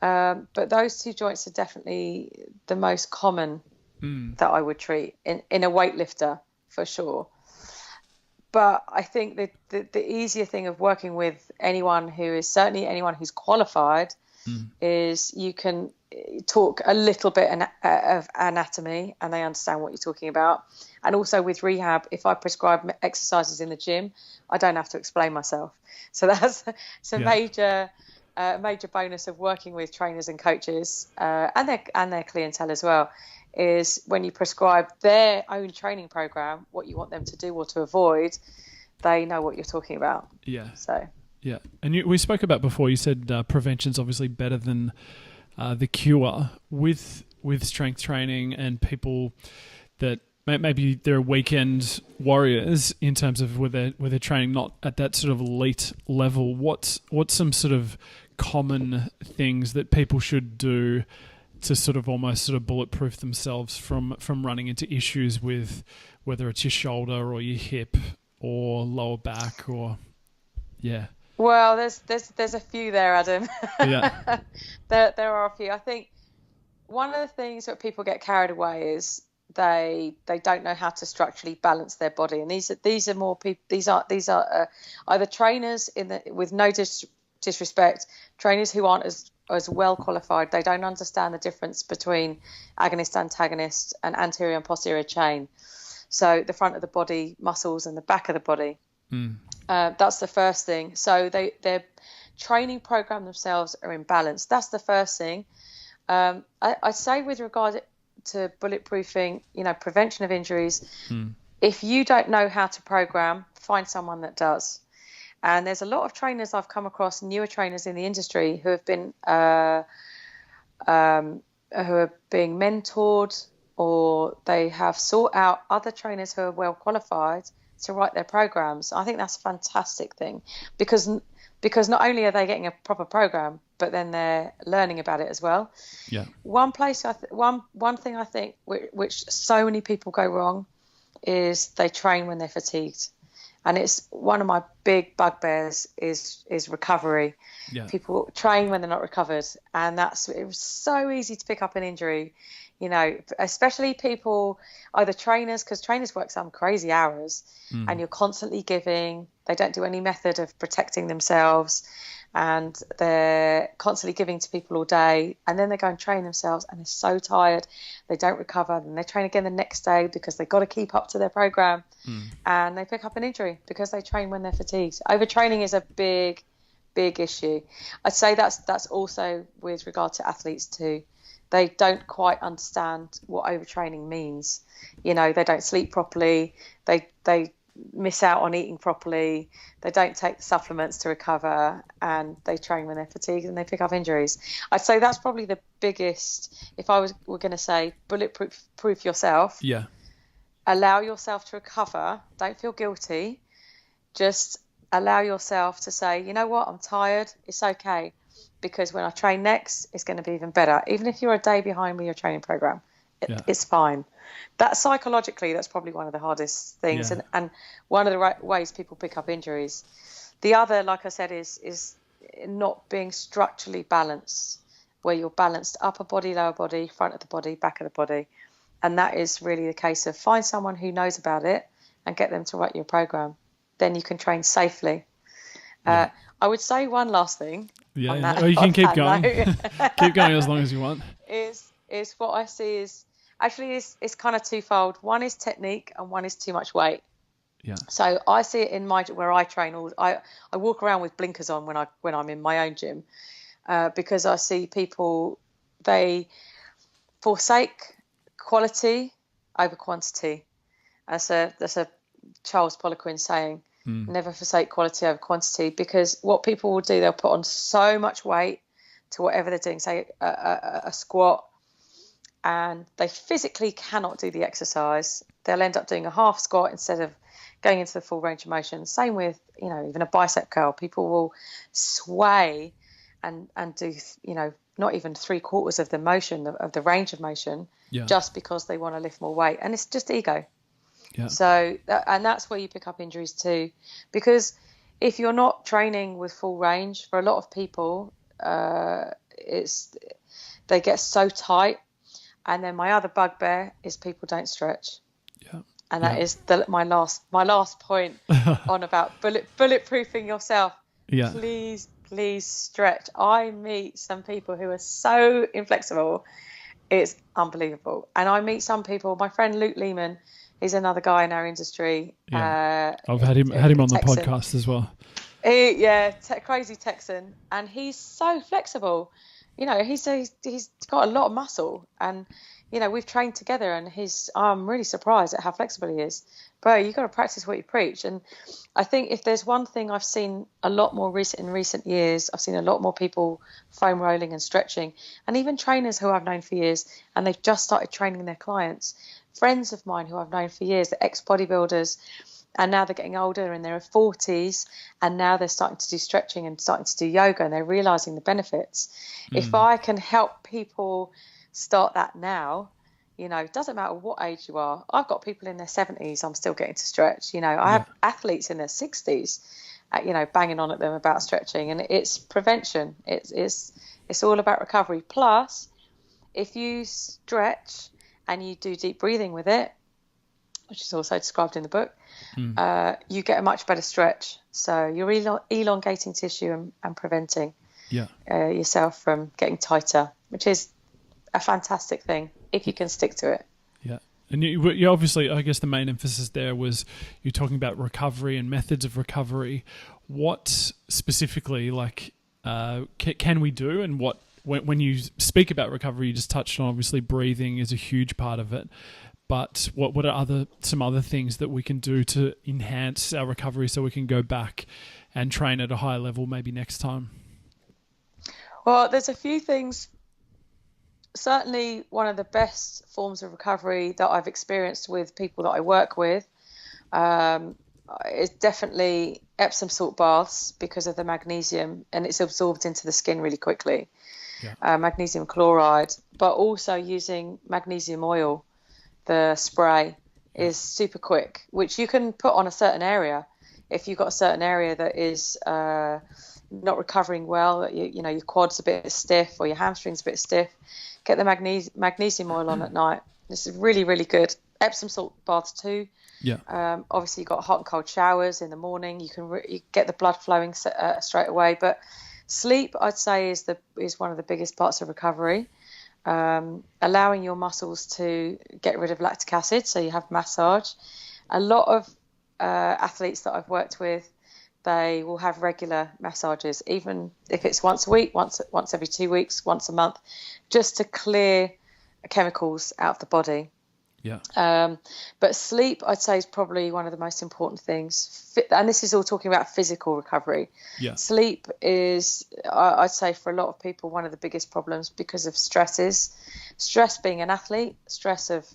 but those two joints are definitely the most common that I would treat in a weightlifter, for sure. But I think that the easier thing of working with anyone who's qualified is you can talk a little bit of anatomy and they understand what you're talking about. And also with rehab, if I prescribe exercises in the gym, I don't have to explain myself. So that's a major bonus of working with trainers and coaches and their clientele as well, is when you prescribe their own training program, what you want them to do or to avoid, they know what you're talking about. Yeah. So. Yeah. And we spoke about before, you said prevention's obviously better than the cure with strength training and people that maybe they're weekend warriors in terms of where they're training not at that sort of elite level. What's some sort of common things that people should do to sort of almost sort of bulletproof themselves from running into issues with whether it's your shoulder or your hip or lower back or Well, there's a few there, Adam. Yeah. there are a few. I think one of the things that people get carried away is they don't know how to structurally balance their body, and these are more people. These are either trainers with no disrespect, trainers who aren't as well qualified. They don't understand the difference between agonist, antagonist, and anterior and posterior chain. So the front of the body muscles and the back of the body. That's the first thing. So their training program themselves are imbalanced. That's the first thing. I say with regard to bulletproofing, prevention of injuries, if you don't know how to program, find someone that does. And there's a lot of trainers I've come across, newer trainers in the industry, who have been who are being mentored, or they have sought out other trainers who are well qualified to write their programs. I think that's a fantastic thing, because not only are they getting a proper program, but then they're learning about it as well. Yeah. One thing I think which so many people go wrong is they train when they're fatigued. And it's one of my big bugbears is recovery. Yeah. People train when they're not recovered, and it was so easy to pick up an injury, especially people, either trainers, because trainers work some crazy hours and you're constantly giving. They don't do any method of protecting themselves. and they're constantly giving to people all day, and then they go and train themselves and they're so tired they don't recover, and they train again the next day because they've got to keep up to their program, and they pick up an injury because they train when they're fatigued. Overtraining is a big issue. I'd say that's also with regard to athletes too. They don't quite understand what overtraining means. They don't sleep properly, they miss out on eating properly, they don't take the supplements to recover, and they train when they're fatigued and they pick up injuries. I'd say that's probably the biggest. If we're going to say bulletproof yourself, allow yourself to recover, don't feel guilty, just allow yourself to say, you know what, I'm tired, it's okay, because when I train next it's going to be even better. Even if you're a day behind with your training program, it's fine. That psychologically, that's probably one of the hardest things, and one of the ways people pick up injuries. The other, like I said, is not being structurally balanced, where you're balanced upper body, lower body, front of the body, back of the body. And that is really the case of find someone who knows about it and get them to write your program. Then you can train safely. I would say one last thing. On that, well, you can keep going. Keep going as long as you want. Is what I see is actually is kind of twofold. One is technique and one is too much weight. So I see it in where I train. I walk around with blinkers on when I'm in my own gym, because I see people, they forsake quality over quantity. That's a Charles Poliquin saying. Never forsake quality over quantity, because what people will do, they'll put on so much weight to whatever they're doing, say a squat, and they physically cannot do the exercise. They'll end up doing a half squat instead of going into the full range of motion. Same with, even a bicep curl. People will sway and do, not even 3/4 of the motion, of the range of motion, just because they want to lift more weight. And it's just ego. So, and that's where you pick up injuries too, because if you're not training with full range, for a lot of people, they get so tight. And then my other bugbear is people don't stretch. And that is my last point on about bulletproofing yourself. Please stretch. I meet some people who are so inflexible, it's unbelievable. And I meet some people. My friend Luke Lehman. He's another guy in our industry. I've had him on the podcast as well. Crazy Texan, and he's so flexible. He's got a lot of muscle, and we've trained together, and I'm really surprised at how flexible he is. Bro, you got to practice what you preach. And I think if there's one thing I've seen a lot more in recent years, I've seen a lot more people foam rolling and stretching, and even trainers who I've known for years, and they've just started training their clients. Friends of mine who I've known for years, the ex-bodybuilders, and now they're getting older in their 40s, and now they're starting to do stretching and starting to do yoga, and they're realizing the benefits. If I can help people start that now, it doesn't matter what age you are. I've got people in their 70s, I'm still getting to stretch. I have athletes in their 60s, banging on at them about stretching, and it's prevention. It's all about recovery. Plus, if you stretch and you do deep breathing with it, which is also described in the book, you get a much better stretch. So you're elongating tissue and preventing yourself from getting tighter, which is a fantastic thing if you can stick to it. And you obviously, I guess the main emphasis there was you're talking about recovery and methods of recovery. What specifically, can we do, and what, when you speak about recovery, you just touched on, obviously breathing is a huge part of it. But what are some other things that we can do to enhance our recovery so we can go back and train at a higher level maybe next time? Well, there's a few things. Certainly one of the best forms of recovery that I've experienced with people that I work with is definitely Epsom salt baths, because of the magnesium, and it's absorbed into the skin really quickly. Magnesium chloride, but also using magnesium oil. The spray is super quick, which you can put on a certain area. If you've got a certain area that is not recovering well, that your quad's a bit stiff or your hamstring's a bit stiff, get the magnesium oil on at night. This is really, really good. Epsom salt baths too. Obviously you've got hot and cold showers in the morning. You can you get the blood flowing straight away. But Sleep, I'd say, is one of the biggest parts of recovery. Allowing your muscles to get rid of lactic acid, so you have massage. A lot of athletes that I've worked with, they will have regular massages, even if it's once a week, once every 2 weeks, once a month, just to clear chemicals out of the body. Yeah. But sleep, I'd say, is probably one of the most important things. And this is all talking about physical recovery. Yeah. Sleep is, I'd say, for a lot of people, one of the biggest problems because of stresses. Stress being an athlete, stress of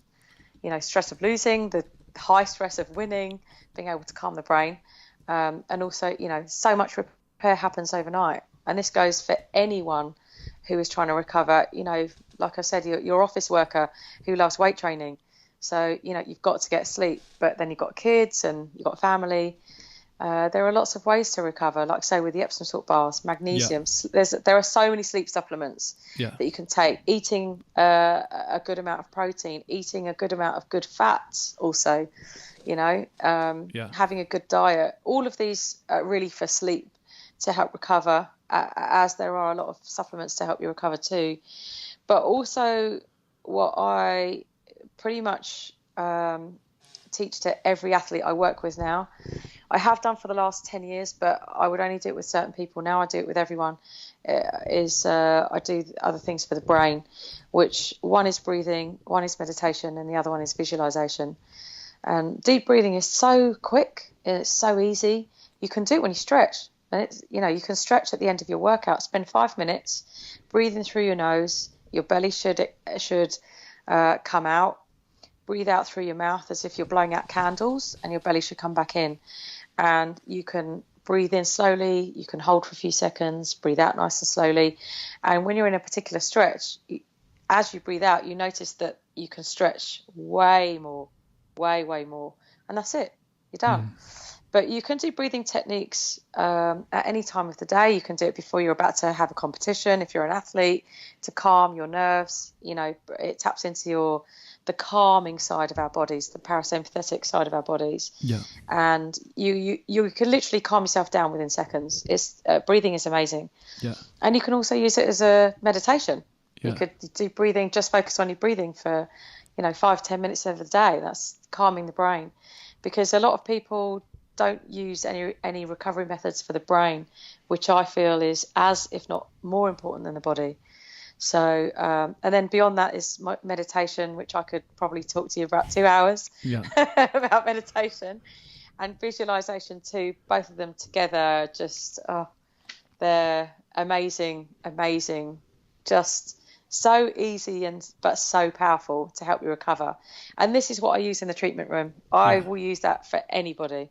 losing, the high stress of winning, being able to calm the brain. And also, so much repair happens overnight. And this goes for anyone who is trying to recover. Like I said, your office worker who loves weight training. So, you've got to get sleep, but then you've got kids and you've got family. There are lots of ways to recover, like say with the Epsom salt bars, magnesium. Yeah. There are so many sleep supplements that you can take. Eating a good amount of protein, eating a good amount of good fats also, having a good diet. All of these are really for sleep to help recover, as there are a lot of supplements to help you recover too. But also what I pretty much teach to every athlete I work with now, I have done for the last 10 years, but I would only do it with certain people. Now I do it with everyone, I do other things for the brain, which one is breathing, one is meditation, and the other one is visualization. And deep breathing is so quick, it's so easy. You can do it when you stretch. And you can stretch at the end of your workout. Spend 5 minutes breathing through your nose. Your belly should come out. Breathe out through your mouth as if you're blowing out candles, and your belly should come back in. And you can breathe in slowly. You can hold for a few seconds. Breathe out nice and slowly. And when you're in a particular stretch, as you breathe out, you notice that you can stretch way more, way more. And that's it. You're done. But you can do breathing techniques at any time of the day. You can do it before you're about to have a competition, if you're an athlete, to calm your nerves. It taps into the calming side of our bodies, the parasympathetic side of our bodies. Yeah. And you can literally calm yourself down within seconds. Breathing is amazing. Yeah. And you can also use it as a meditation. Yeah. You could do breathing, just focus on your breathing for 5-10 minutes over the day. That's calming the brain, because a lot of people don't use any recovery methods for the brain, which I feel is as, if not more important than the body. So, and then beyond that is meditation, which I could probably talk to you about 2 hours about meditation, and visualization too. Both of them together, just, they're amazing, just so easy but so powerful to help you recover. And this is what I use in the treatment room. I will use that for anybody.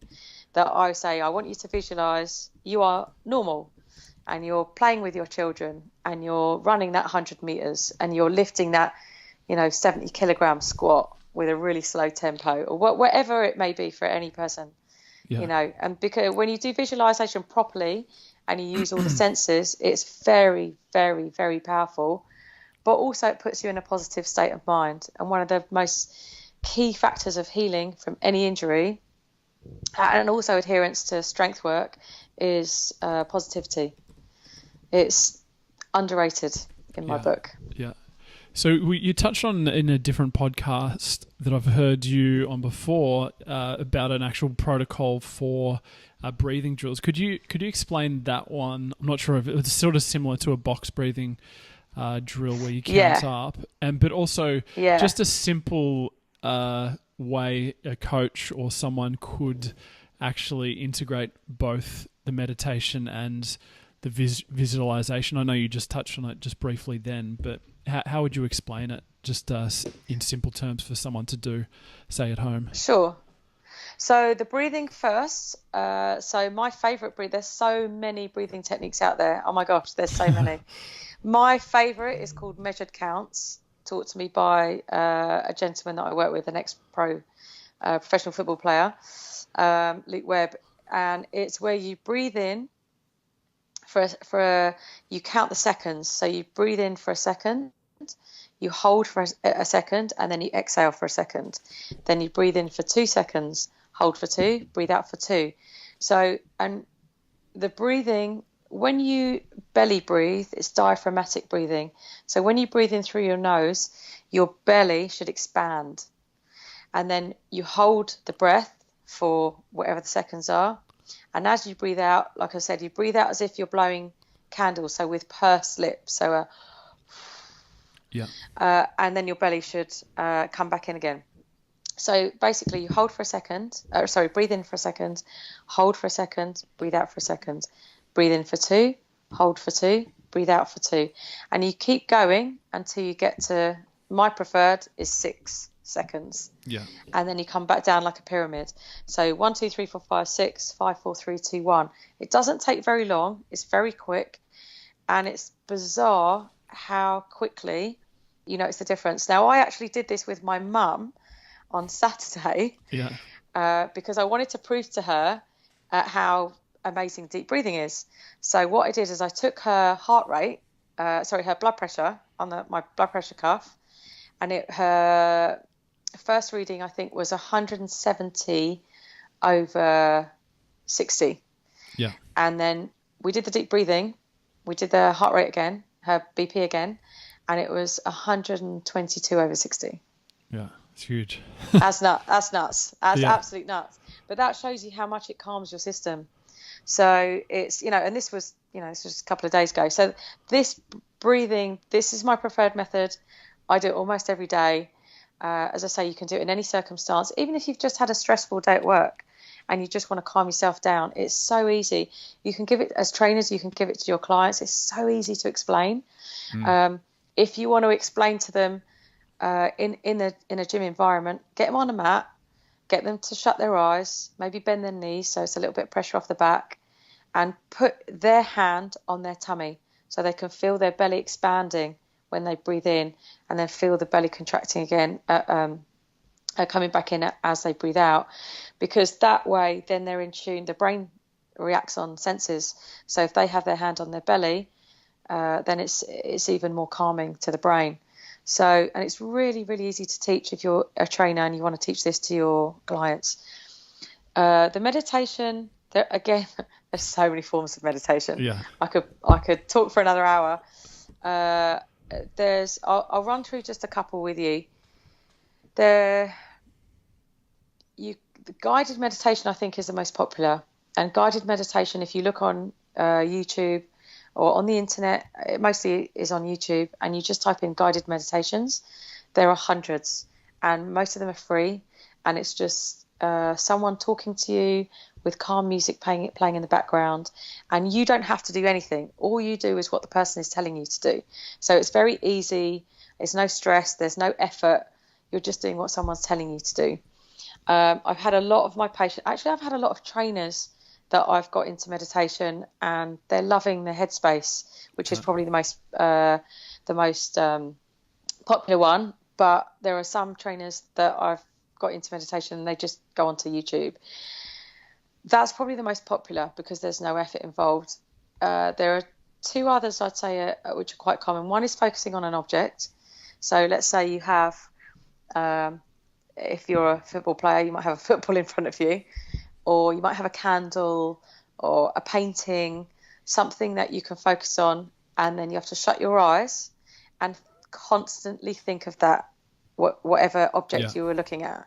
That I say, I want you to visualize you are normal and you're playing with your children and you're running that 100 meters and you're lifting that 70 kilogram squat with a really slow tempo, or whatever it may be for any person. And because when you do visualization properly and you use all the senses, it's very, very, very powerful. But also it puts you in a positive state of mind. And one of the most key factors of healing from any injury, and also adherence to strength work, is positivity. It's underrated in my book. Yeah. So you touched on in a different podcast that I've heard you on before about an actual protocol for breathing drills. Could you explain that one? I'm not sure if it's sort of similar to a box breathing drill where you count up, but also just a simple way a coach or someone could actually integrate both the meditation and the visualization. I know you just touched on it just briefly then, but how would you explain it just in simple terms for someone to do, say, at home? Sure. So the breathing first. So my favorite there's so many breathing techniques out there. Oh my gosh, there's so many. My favorite is called measured counts, taught to me by a gentleman that I work with, an ex-pro professional football player, Luke Webb. And it's where you breathe in you count the seconds. So you breathe in for a second, you hold for a second, and then you exhale for a second. Then you breathe in for 2 seconds, hold for 2, breathe out for 2. So, and the breathing when you belly breathe, it's diaphragmatic breathing. So when you breathe in through your nose, your belly should expand. And then you hold the breath for whatever the seconds are. And as you breathe out, like I said, you breathe out as if you're blowing candles, so with pursed lips. So, and then your belly should come back in again. So basically, you hold for a second. Breathe in for a second, hold for a second, breathe out for a second. Breathe in for 2, hold for 2, breathe out for 2. And you keep going until you get to, my preferred is 6 seconds. Yeah. And then you come back down like a pyramid. So 1, 2, 3, 4, 5, 6, 5, 4, 3, 2, 1. It doesn't take very long. It's very quick. And it's bizarre how quickly you notice the difference. Now, I actually did this with my mum on Saturday because I wanted to prove to her how amazing deep breathing is. So what I did is I took her heart rate, her blood pressure on my blood pressure cuff, and her first reading I think was 170 over 60. Yeah. And then we did the deep breathing, we did the heart rate again, her BP again, and it was 122 over 60. Yeah, it's huge. That's nuts. That's absolute nuts. But that shows you how much it calms your system. So it's, and this was just a couple of days ago. So this breathing, this is my preferred method. I do it almost every day. As I say, you can do it in any circumstance, even if you've just had a stressful day at work and you just want to calm yourself down. It's so easy. You can give it, as trainers, you can give it to your clients. It's so easy to explain. If you want to explain to them in a gym environment, get them on a mat, get them to shut their eyes, maybe bend their knees so it's a little bit of pressure off the back, and put their hand on their tummy so they can feel their belly expanding when they breathe in, and then feel the belly contracting again, coming back in as they breathe out. Because that way, then they're in tune. The brain reacts on senses. So if they have their hand on their belly, then it's even more calming to the brain. So, and it's really, really easy to teach if you're a trainer and you want to teach this to your clients. The meditation, again, there's so many forms of meditation. Yeah. I could talk for another hour. I'll run through just a couple with you. The guided meditation, I think, is the most popular. And guided meditation, if you look on YouTube or on the internet, it mostly is on YouTube, and you just type in guided meditations, there are hundreds, and most of them are free. And it's just someone talking to you with calm music playing in the background, and you don't have to do anything. All you do is what the person is telling you to do. So it's very easy. There's no stress. There's no effort. You're just doing what someone's telling you to do. I've had a lot of my patients. Actually, I've had a lot of trainers that I've got into meditation, and they're loving the Headspace, which is probably the most popular one. But there are some trainers that I've got into meditation and they just go onto YouTube. That's probably the most popular because there's no effort involved. There are two others I'd say which are quite common. One is focusing on an object. So let's say you have, if you're a football player, you might have a football in front of you, or you might have a candle or a painting, something that you can focus on, and then you have to shut your eyes and constantly think of that, whatever object you were looking at.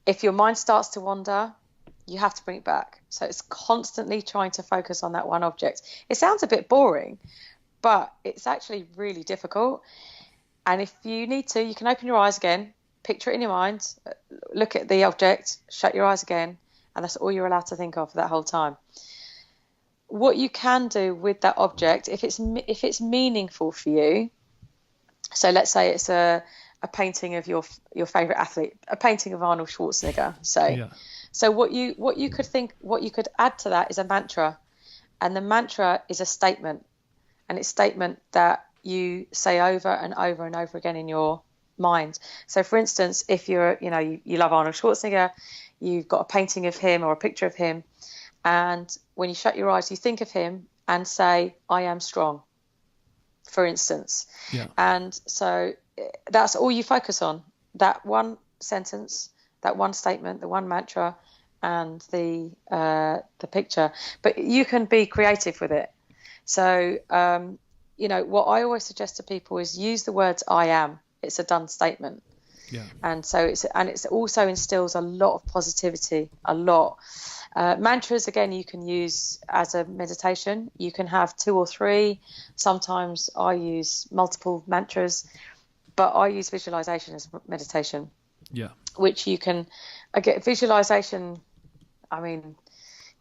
If your mind starts to wander, you have to bring it back. So it's constantly trying to focus on that one object. It sounds a bit boring, but it's actually really difficult. And if you need to, you can open your eyes again, picture it in your mind, look at the object, shut your eyes again, and that's all you're allowed to think of for that whole time. What you can do with that object, if it's meaningful for you, so let's say it's a painting of your favorite athlete, a painting of Arnold Schwarzenegger, say. Yeah. So what you could add to that is a mantra, and the mantra is a statement, and it's a statement that you say over and over and over again in your mind. So for instance, if you love Arnold Schwarzenegger, you've got a painting of him or a picture of him, and when you shut your eyes, you think of him and say, "I am strong," for instance. Yeah. And so that's all you focus on, that one sentence, that one statement, the one mantra, and the picture. But you can be creative with it. So, what I always suggest to people is use the words I am. It's a done statement. Yeah. And so it's also instills a lot of positivity, a lot. Mantras, again, you can use as a meditation. You can have 2 or 3. Sometimes I use multiple mantras, but I use visualization as meditation. Yeah. Which you can, again, visualization, I mean,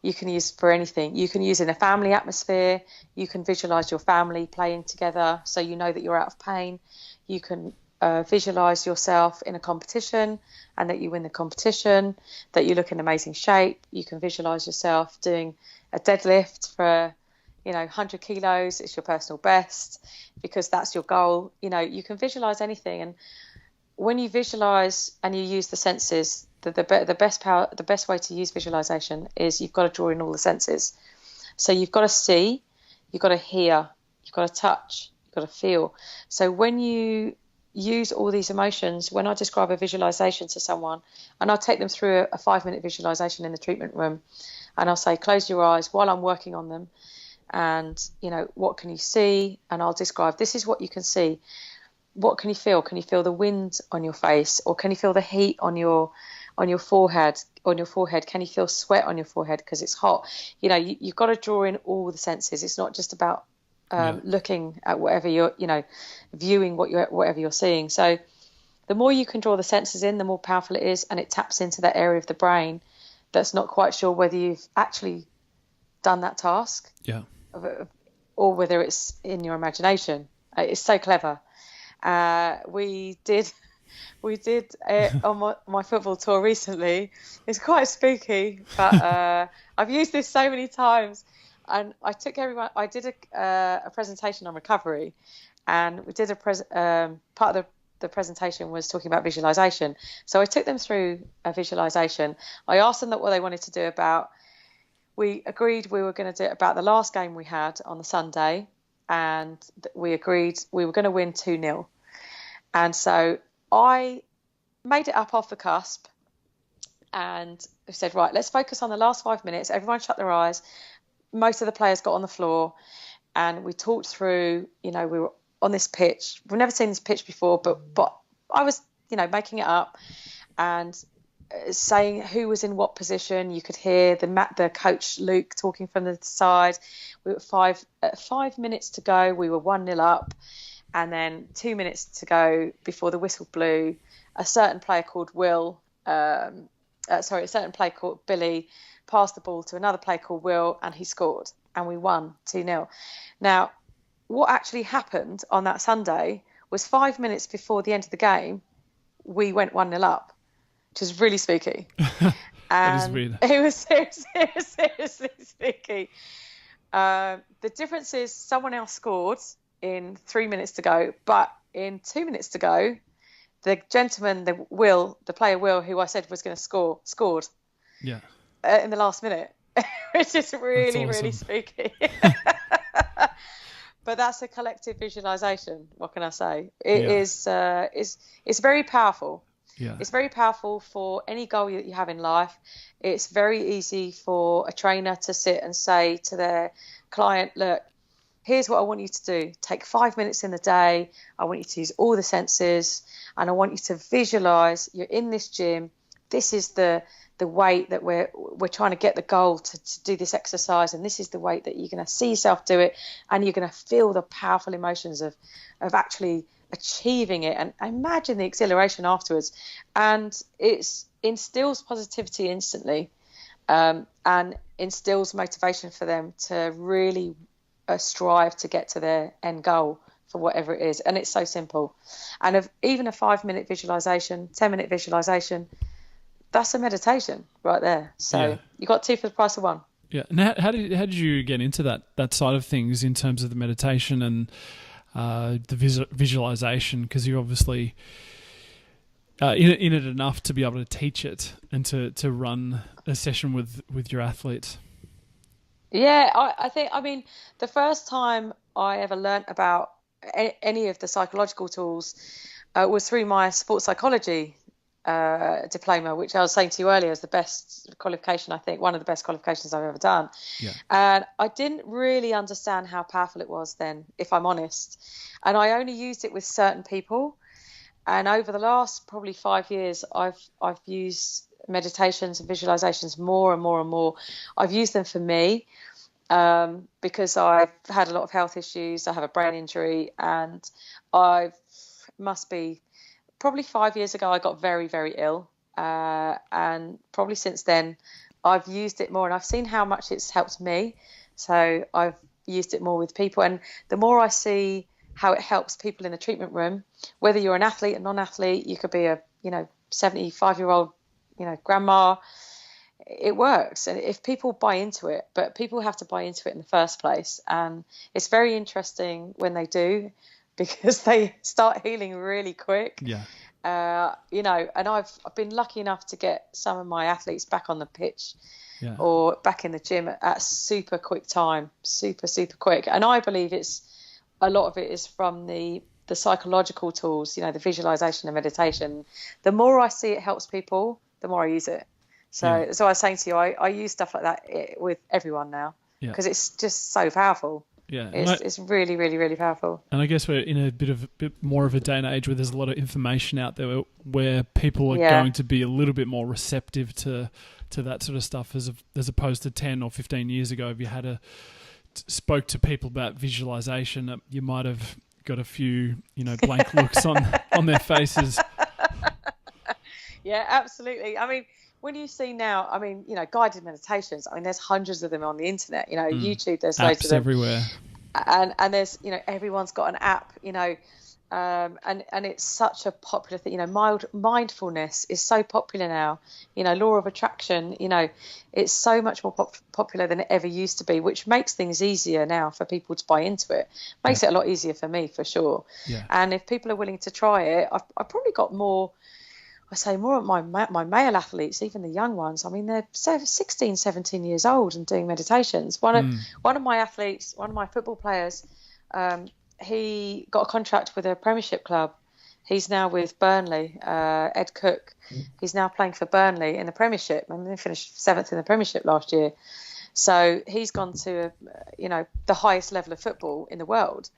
you can use for anything. You can use in a family atmosphere. You can visualize your family playing together so you know that you're out of pain. You can visualize yourself in a competition and that you win the competition, that you look in amazing shape. You can visualize yourself doing a deadlift for 100 kilos. It's your personal best because that's your goal. You can visualize anything. And when you visualize and you use the senses, the best way to use visualization is you've got to draw in all the senses. So you've got to see, you've got to hear, you've got to touch, you've got to feel. So when you use all these emotions, when I describe a visualization to someone, and I'll take them through a 5-minute visualization in the treatment room, and I'll say, close your eyes while I'm working on them, and what can you see? And I'll describe, this is what you can see. What can you feel? Can you feel the wind on your face, or can you feel the heat on your forehead? Can you feel sweat on your forehead because it's hot? You've got to draw in all the senses. It's not just about looking at whatever you're, viewing whatever you're seeing. So the more you can draw the senses in, the more powerful it is, and it taps into that area of the brain that's not quite sure whether you've actually done that task, or whether it's in your imagination. It's so clever. We did on my football tour recently. It's quite spooky, but I've used this so many times. And I took everyone. I did a presentation on recovery, and we did part of the presentation was talking about visualization. So I took them through a visualization. I asked them what they wanted to do about. We agreed we were going to do it about the last game we had on the Sunday, and we agreed we were going to win 2-0. And so I made it up off the cusp, and said, right, let's focus on the last 5 minutes. Everyone shut their eyes. Most of the players got on the floor, and we talked through, we were on this pitch. We've never seen this pitch before, but I was, making it up and saying who was in what position. You could hear the coach Luke talking from the side. We were 5 minutes to go. We were 1-0 up, and then 2 minutes to go before the whistle blew. A certain player called Billy passed the ball to another player called Will, and he scored, and we won 2-0. Now, what actually happened on that Sunday was 5 minutes before the end of the game, we went 1-0 up, which is really spooky. That is weird. It was seriously spooky. The difference is someone else scored in 3 minutes to go, but in 2 minutes to go, the gentleman, the player Will, who I said was going to score, scored. Yeah. In the last minute, which is really, awesome. really spooky. But that's a collective visualization. What can I say? It's very powerful. Yeah. It's very powerful for any goal that you have in life. It's very easy for a trainer to sit and say to their client, look, here's what I want you to do. Take 5 minutes in the day. I want you to use all the senses, and I want you to visualize you're in this gym. This is the weight that we're trying to get the goal to do this exercise, and this is the weight that you're going to see yourself do it, and you're going to feel the powerful emotions of actually achieving it, and imagine the exhilaration afterwards. And it instills positivity instantly, and instills motivation for them to really strive to get to their end goal for whatever it is. And it's so simple. And even a 5-minute visualization, 10-minute visualization, that's a meditation right there. So you got 2 for the price of 1. Yeah. And how did you get into that side of things in terms of the meditation and the visualization? Because you're obviously in it enough to be able to teach it and to run a session with your athletes. Yeah, I think the first time I ever learnt about any of the psychological tools was through my sports psychology diploma, which I was saying to you earlier is the best qualification, I think, one of the best qualifications I've ever done. Yeah. And I didn't really understand how powerful it was then, if I'm honest. And I only used it with certain people. And over the last probably 5 years, I've used meditations and visualizations more and more and more. I've used them for me because I've had a lot of health issues. I have a brain injury, and must be probably 5 years ago, I got very, very ill. And probably since then, I've used it more, and I've seen how much it's helped me. So I've used it more with people. And the more I see how it helps people in the treatment room, whether you're an athlete or non-athlete, you could be a, 75-year-old, grandma, it works. And if people buy into it, but people have to buy into it in the first place. And it's very interesting when they do, because they start healing really quick. Yeah. And I've been lucky enough to get some of my athletes back on the pitch or back in the gym at super quick time, super quick. And I believe a lot of it is from the psychological tools, the visualization and meditation. The more I see it helps people, the more I use it. So I was saying to you, I use stuff like that with everyone now because it's just so powerful. Yeah, it's really, really, really powerful. And I guess we're in a bit more of a day and age where there's a lot of information out there where people are going to be a little bit more receptive to that sort of stuff as opposed to 10 or 15 years ago. If you had spoke to people about visualization, you might have got a few blank looks on their faces. Yeah, absolutely. I mean, when you see now, guided meditations, there's hundreds of them on the internet, YouTube, there's loads of them everywhere. And there's, everyone's got an app, and it's such a popular thing, mindfulness is so popular now, law of attraction, it's so much more popular than it ever used to be, which makes things easier now for people to buy into it. Makes it a lot easier for me, for sure. Yeah. And if people are willing to try it, I've probably got more of my male athletes, even the young ones. They're 16, 17 years old and doing meditations. One of my athletes, one of my football players, he got a contract with a Premiership club. He's now with Burnley, Ed Cook. He's now playing for Burnley in the Premiership. They finished 7th in the Premiership last year. So he's gone to, the highest level of football in the world.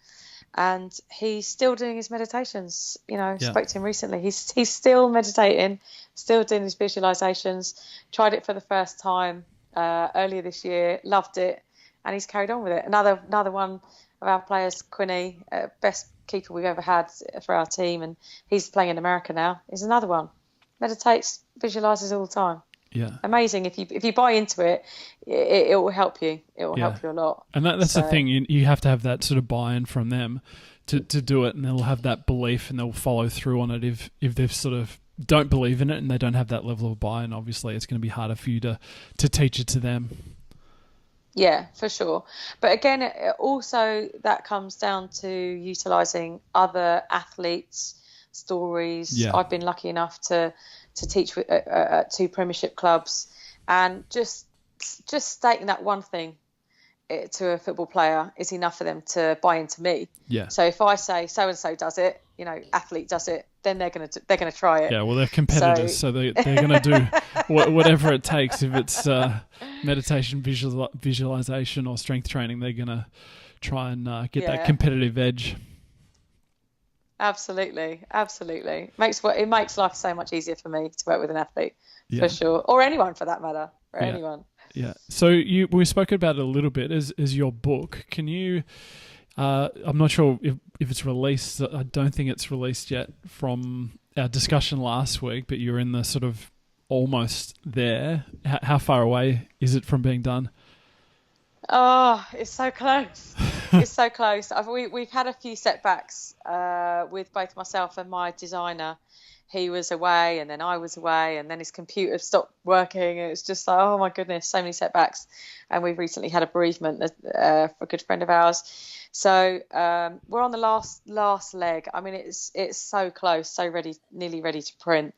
And he's still doing his meditations. Spoke to him recently. He's still meditating, still doing his visualizations. Tried it for the first time earlier this year, loved it, and he's carried on with it. Another one of our players, Quinny, best keeper we've ever had for our team, and he's playing in America now. Is another one. Meditates, visualizes all the time. Yeah, amazing. If you buy into it, it will help you. It will help you a lot. And that's the thing. You have to have that sort of buy-in from them to do it, and they'll have that belief and they'll follow through on it. If they've sort of don't believe in it and they don't have that level of buy-in, obviously it's going to be harder for you to teach it to them. Yeah, for sure. But again, also that comes down to utilising other athletes' stories. Yeah. I've been lucky enough to teach at 2 Premiership clubs, and just stating that one thing to a football player is enough for them to buy into me. Yeah. So if I say so and so does it, athlete does it, then they're gonna try it. Yeah. Well, they're competitors, so they're gonna do whatever it takes. If it's meditation, visualization, or strength training, they're gonna try and get that competitive edge. Absolutely. It makes life so much easier for me to work with an athlete, for sure, or anyone for that matter, anyone. Yeah. So we spoke about it a little bit as your book. Can you? I'm not sure if it's released. I don't think it's released yet from our discussion last week, but you're in the sort of almost there. How far away is it from being done? Oh, it's so close. It's so close. We've had a few setbacks with both myself and my designer. He was away and then I was away and then his computer stopped working. It was just like, oh my goodness, so many setbacks. And we've recently had a bereavement for a good friend of ours. So we're on the last leg. It's so close, so nearly ready to print.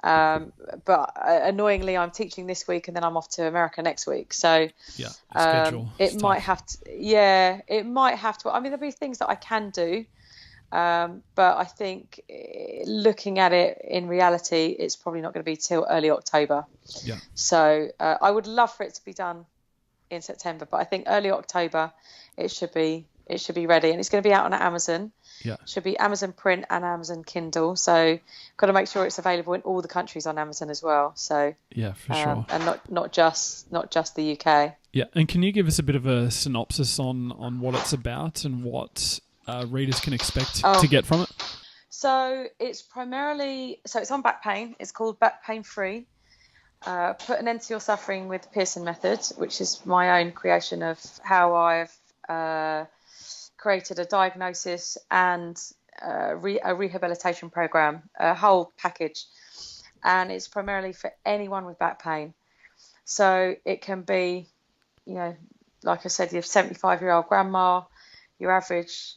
But annoyingly, I'm teaching this week and then I'm off to America next week. So schedule. It might have to. Yeah, it might have to. There'll be things that I can do. But I think looking at it in reality, it's probably not going to be till early October. Yeah. So I would love for it to be done in September, but I think early October it should be ready, and it's going to be out on Amazon. Yeah. It should be Amazon Print and Amazon Kindle. So got to make sure it's available in all the countries on Amazon as well. So yeah, for sure. And not just the UK. Yeah, and can you give us a bit of a synopsis on what it's about and what readers can expect to get from it? So it's on back pain. It's called Back Pain Free. Put an end to your suffering with the Pearson method, which is my own creation of how I've created a diagnosis and a rehabilitation program, a whole package. And it's primarily for anyone with back pain. So it can be, like I said, your 75-year-old grandma, your average,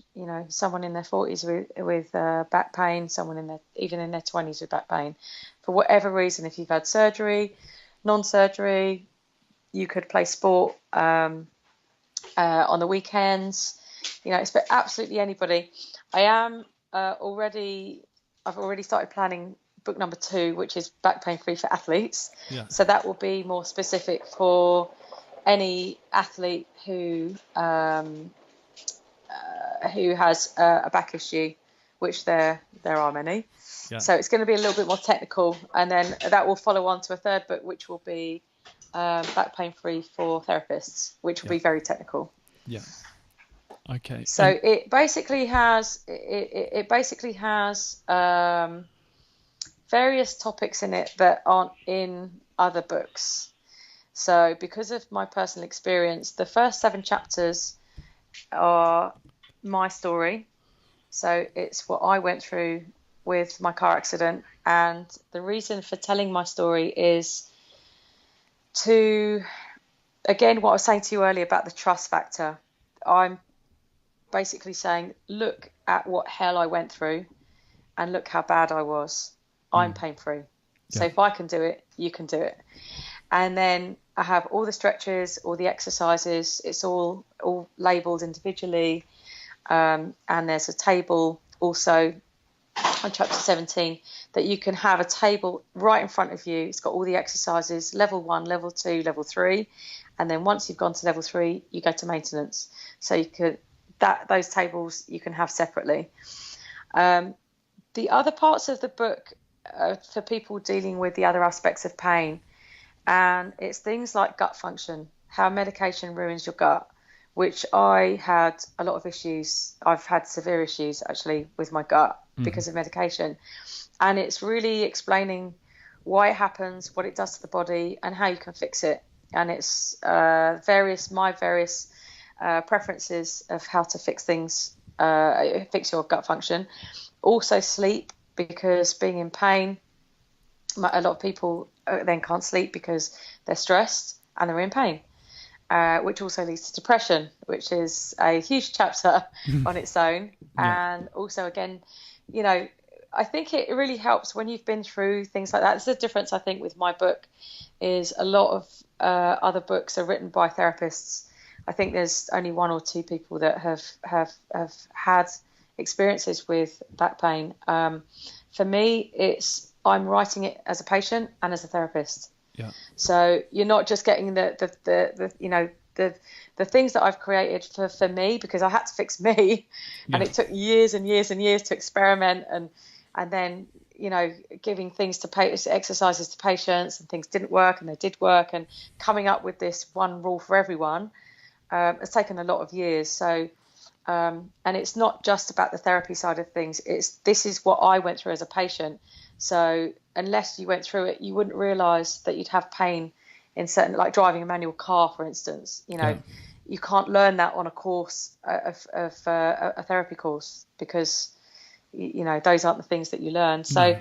someone in their 40s with back pain, someone even in their 20s with back pain. For whatever reason, if you've had surgery, non-surgery, you could play sport on the weekends. It's for absolutely anybody. I've already started planning book number 2, which is Back Pain Free for Athletes. Yeah. So that will be more specific for any athlete who has a back issue, which there are many. Yeah. So it's going to be a little bit more technical, and then that will follow on to a third book, which will be Back Pain Free for Therapists, which will be very technical. Yeah. Okay. So it basically has various topics in it that aren't in other books. So because of my personal experience, the first 7 chapters are my story. So it's what I went through with my car accident. And the reason for telling my story is to, again, what I was saying to you earlier about the trust factor. I'm basically saying, look at what hell I went through and look how bad I was. I'm pain-free. So if I can do it, you can do it. And then I have all the stretches, all the exercises. It's all labelled individually. And there's a table also on chapter 17 that you can have a table right in front of you. It's got all the exercises, level 1, level 2, level 3. And then once you've gone to level 3, you go to maintenance. So you could those tables you can have separately. The other parts of the book for people dealing with the other aspects of pain, and it's things like gut function, how medication ruins your gut, which I had a lot of issues. I've had severe issues actually with my gut because of medication, and it's really explaining why it happens, what it does to the body, and how you can fix it. And it's various preferences of how to fix things, fix your gut function. Also sleep, because being in pain, a lot of people then can't sleep because they're stressed and they're in pain, which also leads to depression, which is a huge chapter on its own. Yeah. And also, again, I think it really helps when you've been through things like that. There's a difference, I think, with my book is a lot of other books are written by therapists. I think there's only 1 or 2 people that have had experiences with back pain. For me, I'm writing it as a patient and as a therapist. Yeah. So you're not just getting the things that I've created for me, because I had to fix me, and it took years and years and years to experiment and then giving things exercises to patients, and things didn't work and they did work, and coming up with this one rule for everyone has taken a lot of years. So. And it's not just about the therapy side of things. This is what I went through as a patient. So unless you went through it, you wouldn't realise that you'd have pain in certain, like driving a manual car, for instance. You can't learn that on a course of a therapy course, because those aren't the things that you learn. So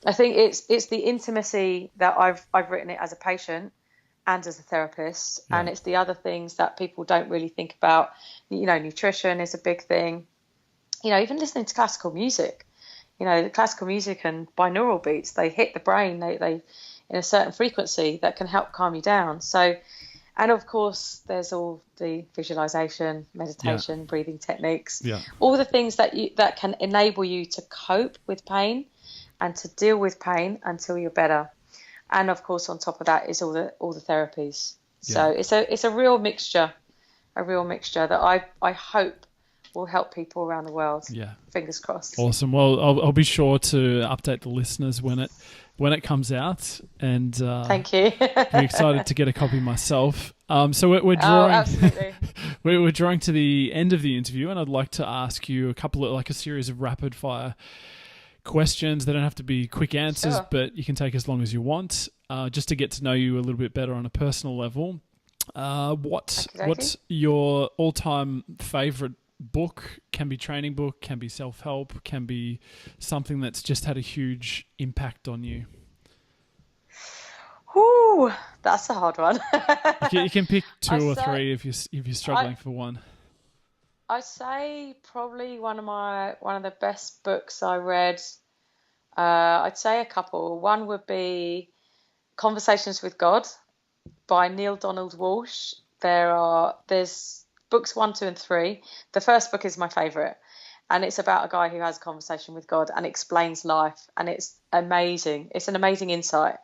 I think it's the intimacy that I've written it as a patient and as a therapist, and it's the other things that people don't really think about. Nutrition is a big thing. Even listening to classical music. The classical music and binaural beats, they hit the brain. They in a certain frequency that can help calm you down. So And of course, there's all the visualization, meditation, breathing techniques, all the things that can enable you to cope with pain and to deal with pain until you're better. And of course, on top of that is all the therapies. So it's a real mixture that I hope will help people around the world. Yeah. Fingers crossed. Awesome. Well, I'll be sure to update the listeners when it comes out, and thank you. I'm excited to get a copy myself. So we're drawing. Oh, absolutely. we're drawing to the end of the interview, and I'd like to ask you a series of rapid fire questions. They don't have to be quick answers, but you can take as long as you want, just to get to know you a little bit better on a personal level. What's your all-time favorite book? Can be training book, can be self-help, can be something that's just had a huge impact on you. Ooh, that's a hard one. You can pick two or three if you're struggling for one. I'd say probably one of the best books I read. I'd say a couple. One would be Conversations with God by Neil Donald Walsh. There's books 1, 2, and 3. The first book is my favourite, and it's about a guy who has a conversation with God and explains life, and it's amazing. It's an amazing insight.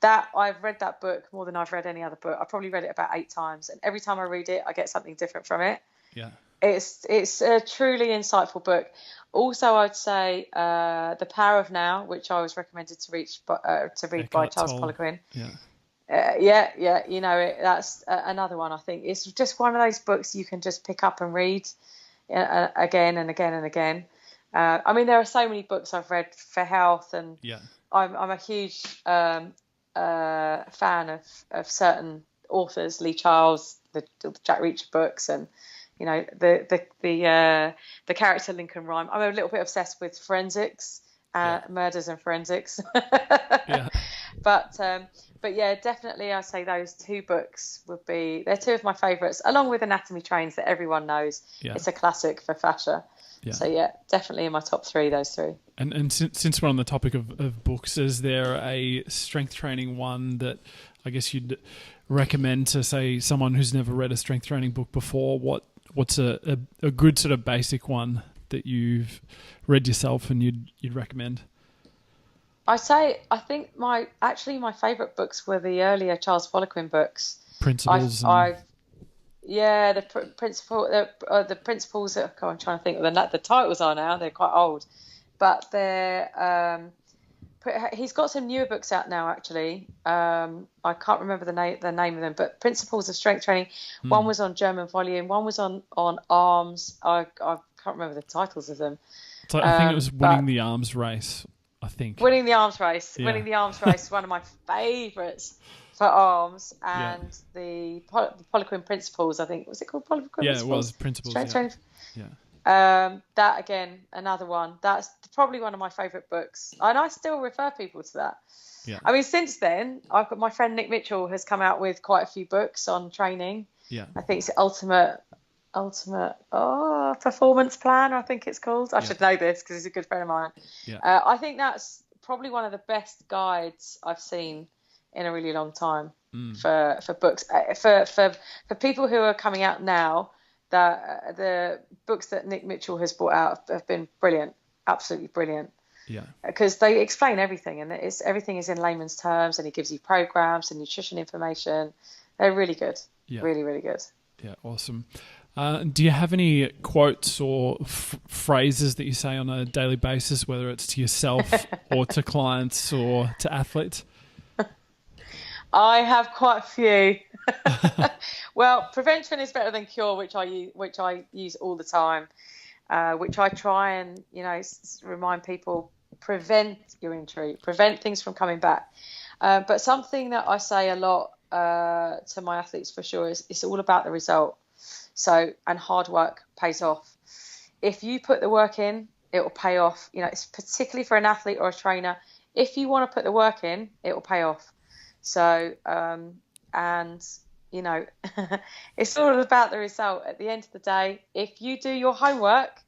That I've read that book more than I've read any other book. I probably read it about 8 times, and every time I read it, I get something different from it. Yeah, it's a truly insightful book. Also, I'd say The Power of Now, which I was recommended to read by Charles Poliquin. That's another one. I think it's just one of those books you can just pick up and read again and again and again. I mean, there are so many books I've read for health, and I'm a huge fan of certain authors, Lee Charles, the Jack Reacher books, and the character Lincoln Rhyme. I'm a little bit obsessed with forensics, murders and forensics. But yeah, definitely I'd say those 2 books they're 2 of my favourites, along with Anatomy Trains that everyone knows. It's a classic for fascia. So yeah, definitely in my top 3, those 3. And since we're on the topic of books, is there a strength training one that I guess you'd recommend to, say, someone who's never read a strength training book before? What's a good sort of basic one that you've read yourself and you'd recommend? I think my favourite books were the earlier Charles Poliquin books. Principles. The principles. I'm trying to think of the titles are now. They're quite old, but they're. He's got some newer books out now. Actually, I can't remember the name of them. But Principles of Strength Training. One was on German volume. One was on arms. I can't remember the titles of them. So I think it was Winning the Arms Race. I think Winning the Arms Race. Yeah. Winning the Arms Race is one of my favourites for arms, and the Poliquin Principles. I think was it called Poliquin Principles? Yeah, it was Principles. That again, another one. That's probably one of my favourite books, and I still refer people to that. Yeah. I mean, since then, I've got my friend Nick Mitchell has come out with quite a few books on training. Yeah. I think it's Ultimate Performance Plan, I think it's called. I should know this because he's a good friend of mine. Yeah. I think that's probably one of the best guides I've seen in a really long time for books. For people who are coming out now, the books that Nick Mitchell has brought out have been brilliant, absolutely brilliant. Yeah. Because they explain everything, and everything is in layman's terms, and he gives you programs and nutrition information. They're really good. Yeah. Really, really good. Yeah, awesome. Do you have any quotes or phrases that you say on a daily basis, whether it's to yourself or to clients or to athletes? I have quite a few. Well, prevention is better than cure, which I use all the time, which I try and remind people: prevent your injury, prevent things from coming back. But something that I say a lot to my athletes for sure is it's all about the result. So, and hard work pays off. If you put the work in, it will pay off. It's particularly for an athlete or a trainer. If you want to put the work in, it will pay off. So, it's all about the result. At the end of the day, if you do your homework,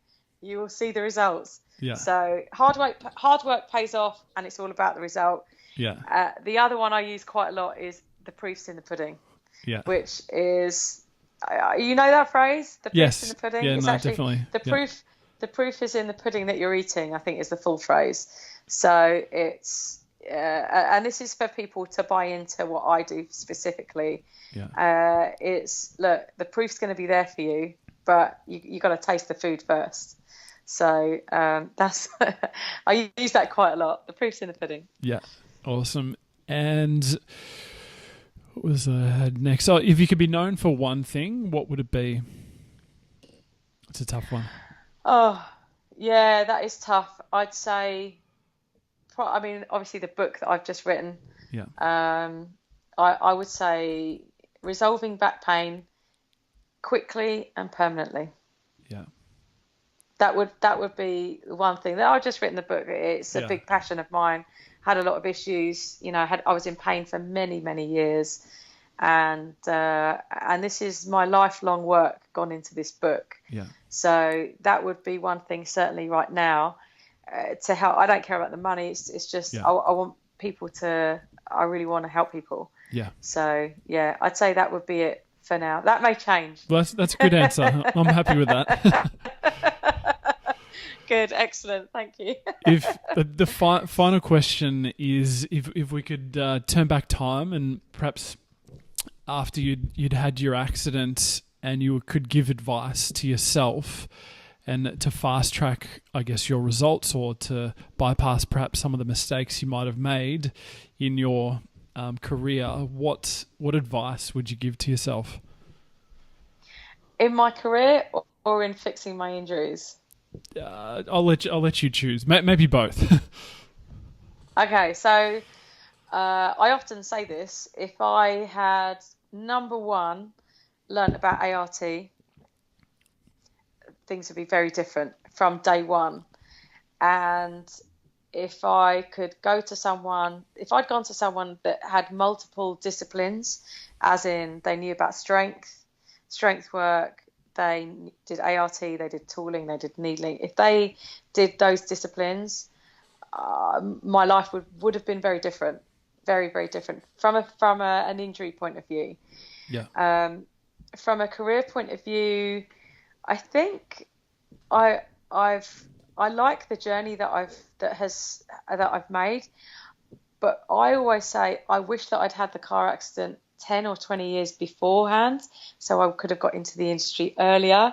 you will see the results. Yeah. So hard work pays off, and it's all about the result. Yeah. The other one I use quite a lot is the proof's in the pudding. Yeah. which is, you know that phrase, the proof's in the pudding? Yeah, It's no, actually, definitely. the proof is in the pudding that you're eating, I think is the full phrase. So it's, and this is for people to buy into what I do specifically. Yeah. It's, look, the proof's going to be there for you, but you got to taste the food first. So that's I use that quite a lot. The proof's in the pudding. Yeah. Awesome. And what was I had next? Oh, if you could be known for one thing, what would it be? It's a tough one. Oh, yeah, that is tough. I'd say, I mean, obviously the book that I've just written. Yeah. I would say resolving back pain quickly and permanently. Yeah. That would be one thing that I've just written the book. It's a big passion of mine. Had a lot of issues, you know. I was in pain for many years, and this is my lifelong work gone into this book. Yeah. So that would be one thing certainly right now to help. I don't care about the money. It's just I want people to. I really want to help people. Yeah. So yeah, I'd say that would be it for now. That may change. Well, that's a good answer. I'm happy with that. Good, excellent, thank you. If the final question is, if we could turn back time and perhaps after you'd had your accident and you could give advice to yourself and to fast track, I guess, your results or to bypass perhaps some of the mistakes you might have made in your career, what advice would you give to yourself? In my career or in fixing my injuries? I'll let you choose. Maybe both. Okay, so I often say this: if I had, number one, learnt about ART, things would be very different from day one. And if I could go to someone, if I'd gone to someone that had multiple disciplines, as in they knew about strength work, they did ART, they did tooling, they did needling. If they did those disciplines, my life would have been very different, very different from an injury point of view. Yeah. From a career point of view, I think I like the journey that I've made, but I always say I wish that I'd had the car accident 10 or 20 years beforehand, so I could have got into the industry earlier,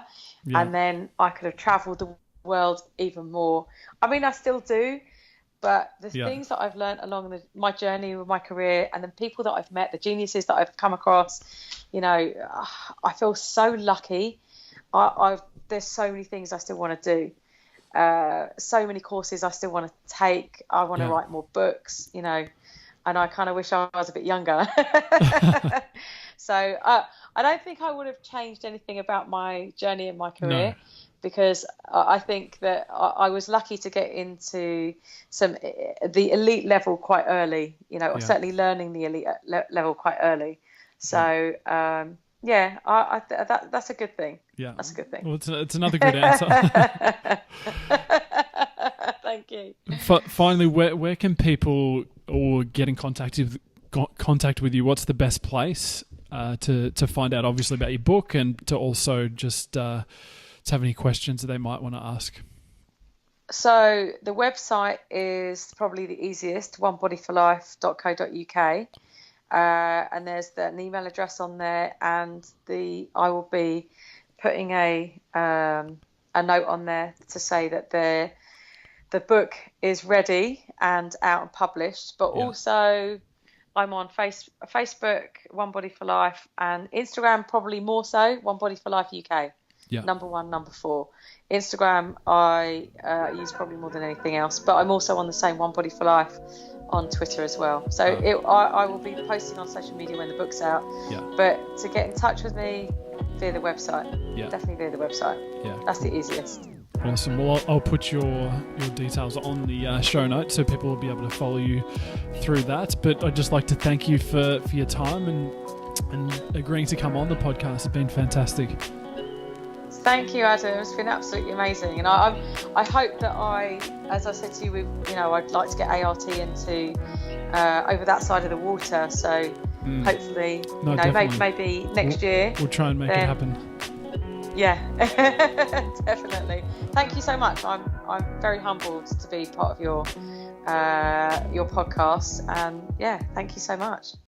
and then I could have travelled the world even more. I mean, I still do, but the things that I've learned along my journey with my career and the people that I've met, the geniuses that I've come across, you know, I feel so lucky. There's so many things I still want to do. So many courses I still want to take. I want to write more books, you know, and I kind of wish I was a bit younger. So I don't think I would have changed anything about my journey and my career, because I think that I was lucky to get into the elite level quite early, you know, certainly learning the elite level quite early. So that's a good thing. Yeah, that's a good thing. Well, it's another good answer. Thank you. Finally, where can people or get in contact with you? What's the best place to find out, obviously, about your book, and to also just to have any questions that they might want to ask? So the website is probably the easiest, onebodyforlife.co.uk. And there's an email address on there, and I will be putting a note on there to say that the book is ready and out and published, but also I'm on Facebook, One Body for Life, and Instagram probably more so, One Body for Life UK. Number 1, number 4. Instagram I use probably more than anything else, but I'm also on the same One Body for Life on Twitter as well. So I will be posting on social media when the book's out. But to get in touch with me, via the website. Definitely via the website. That's the easiest. Awesome. Well, I'll put your details on the show notes so people will be able to follow you through that. But I'd just like to thank you for your time and agreeing to come on the podcast. It's been fantastic. Thank you, Adam. It's been absolutely amazing, and I hope that as I said to you, I'd like to get ART into over that side of the water. So hopefully, No, you know, definitely. maybe next year. We'll try and make it happen. Yeah, definitely. Thank you so much. I'm very humbled to be part of your podcast, and yeah, thank you so much.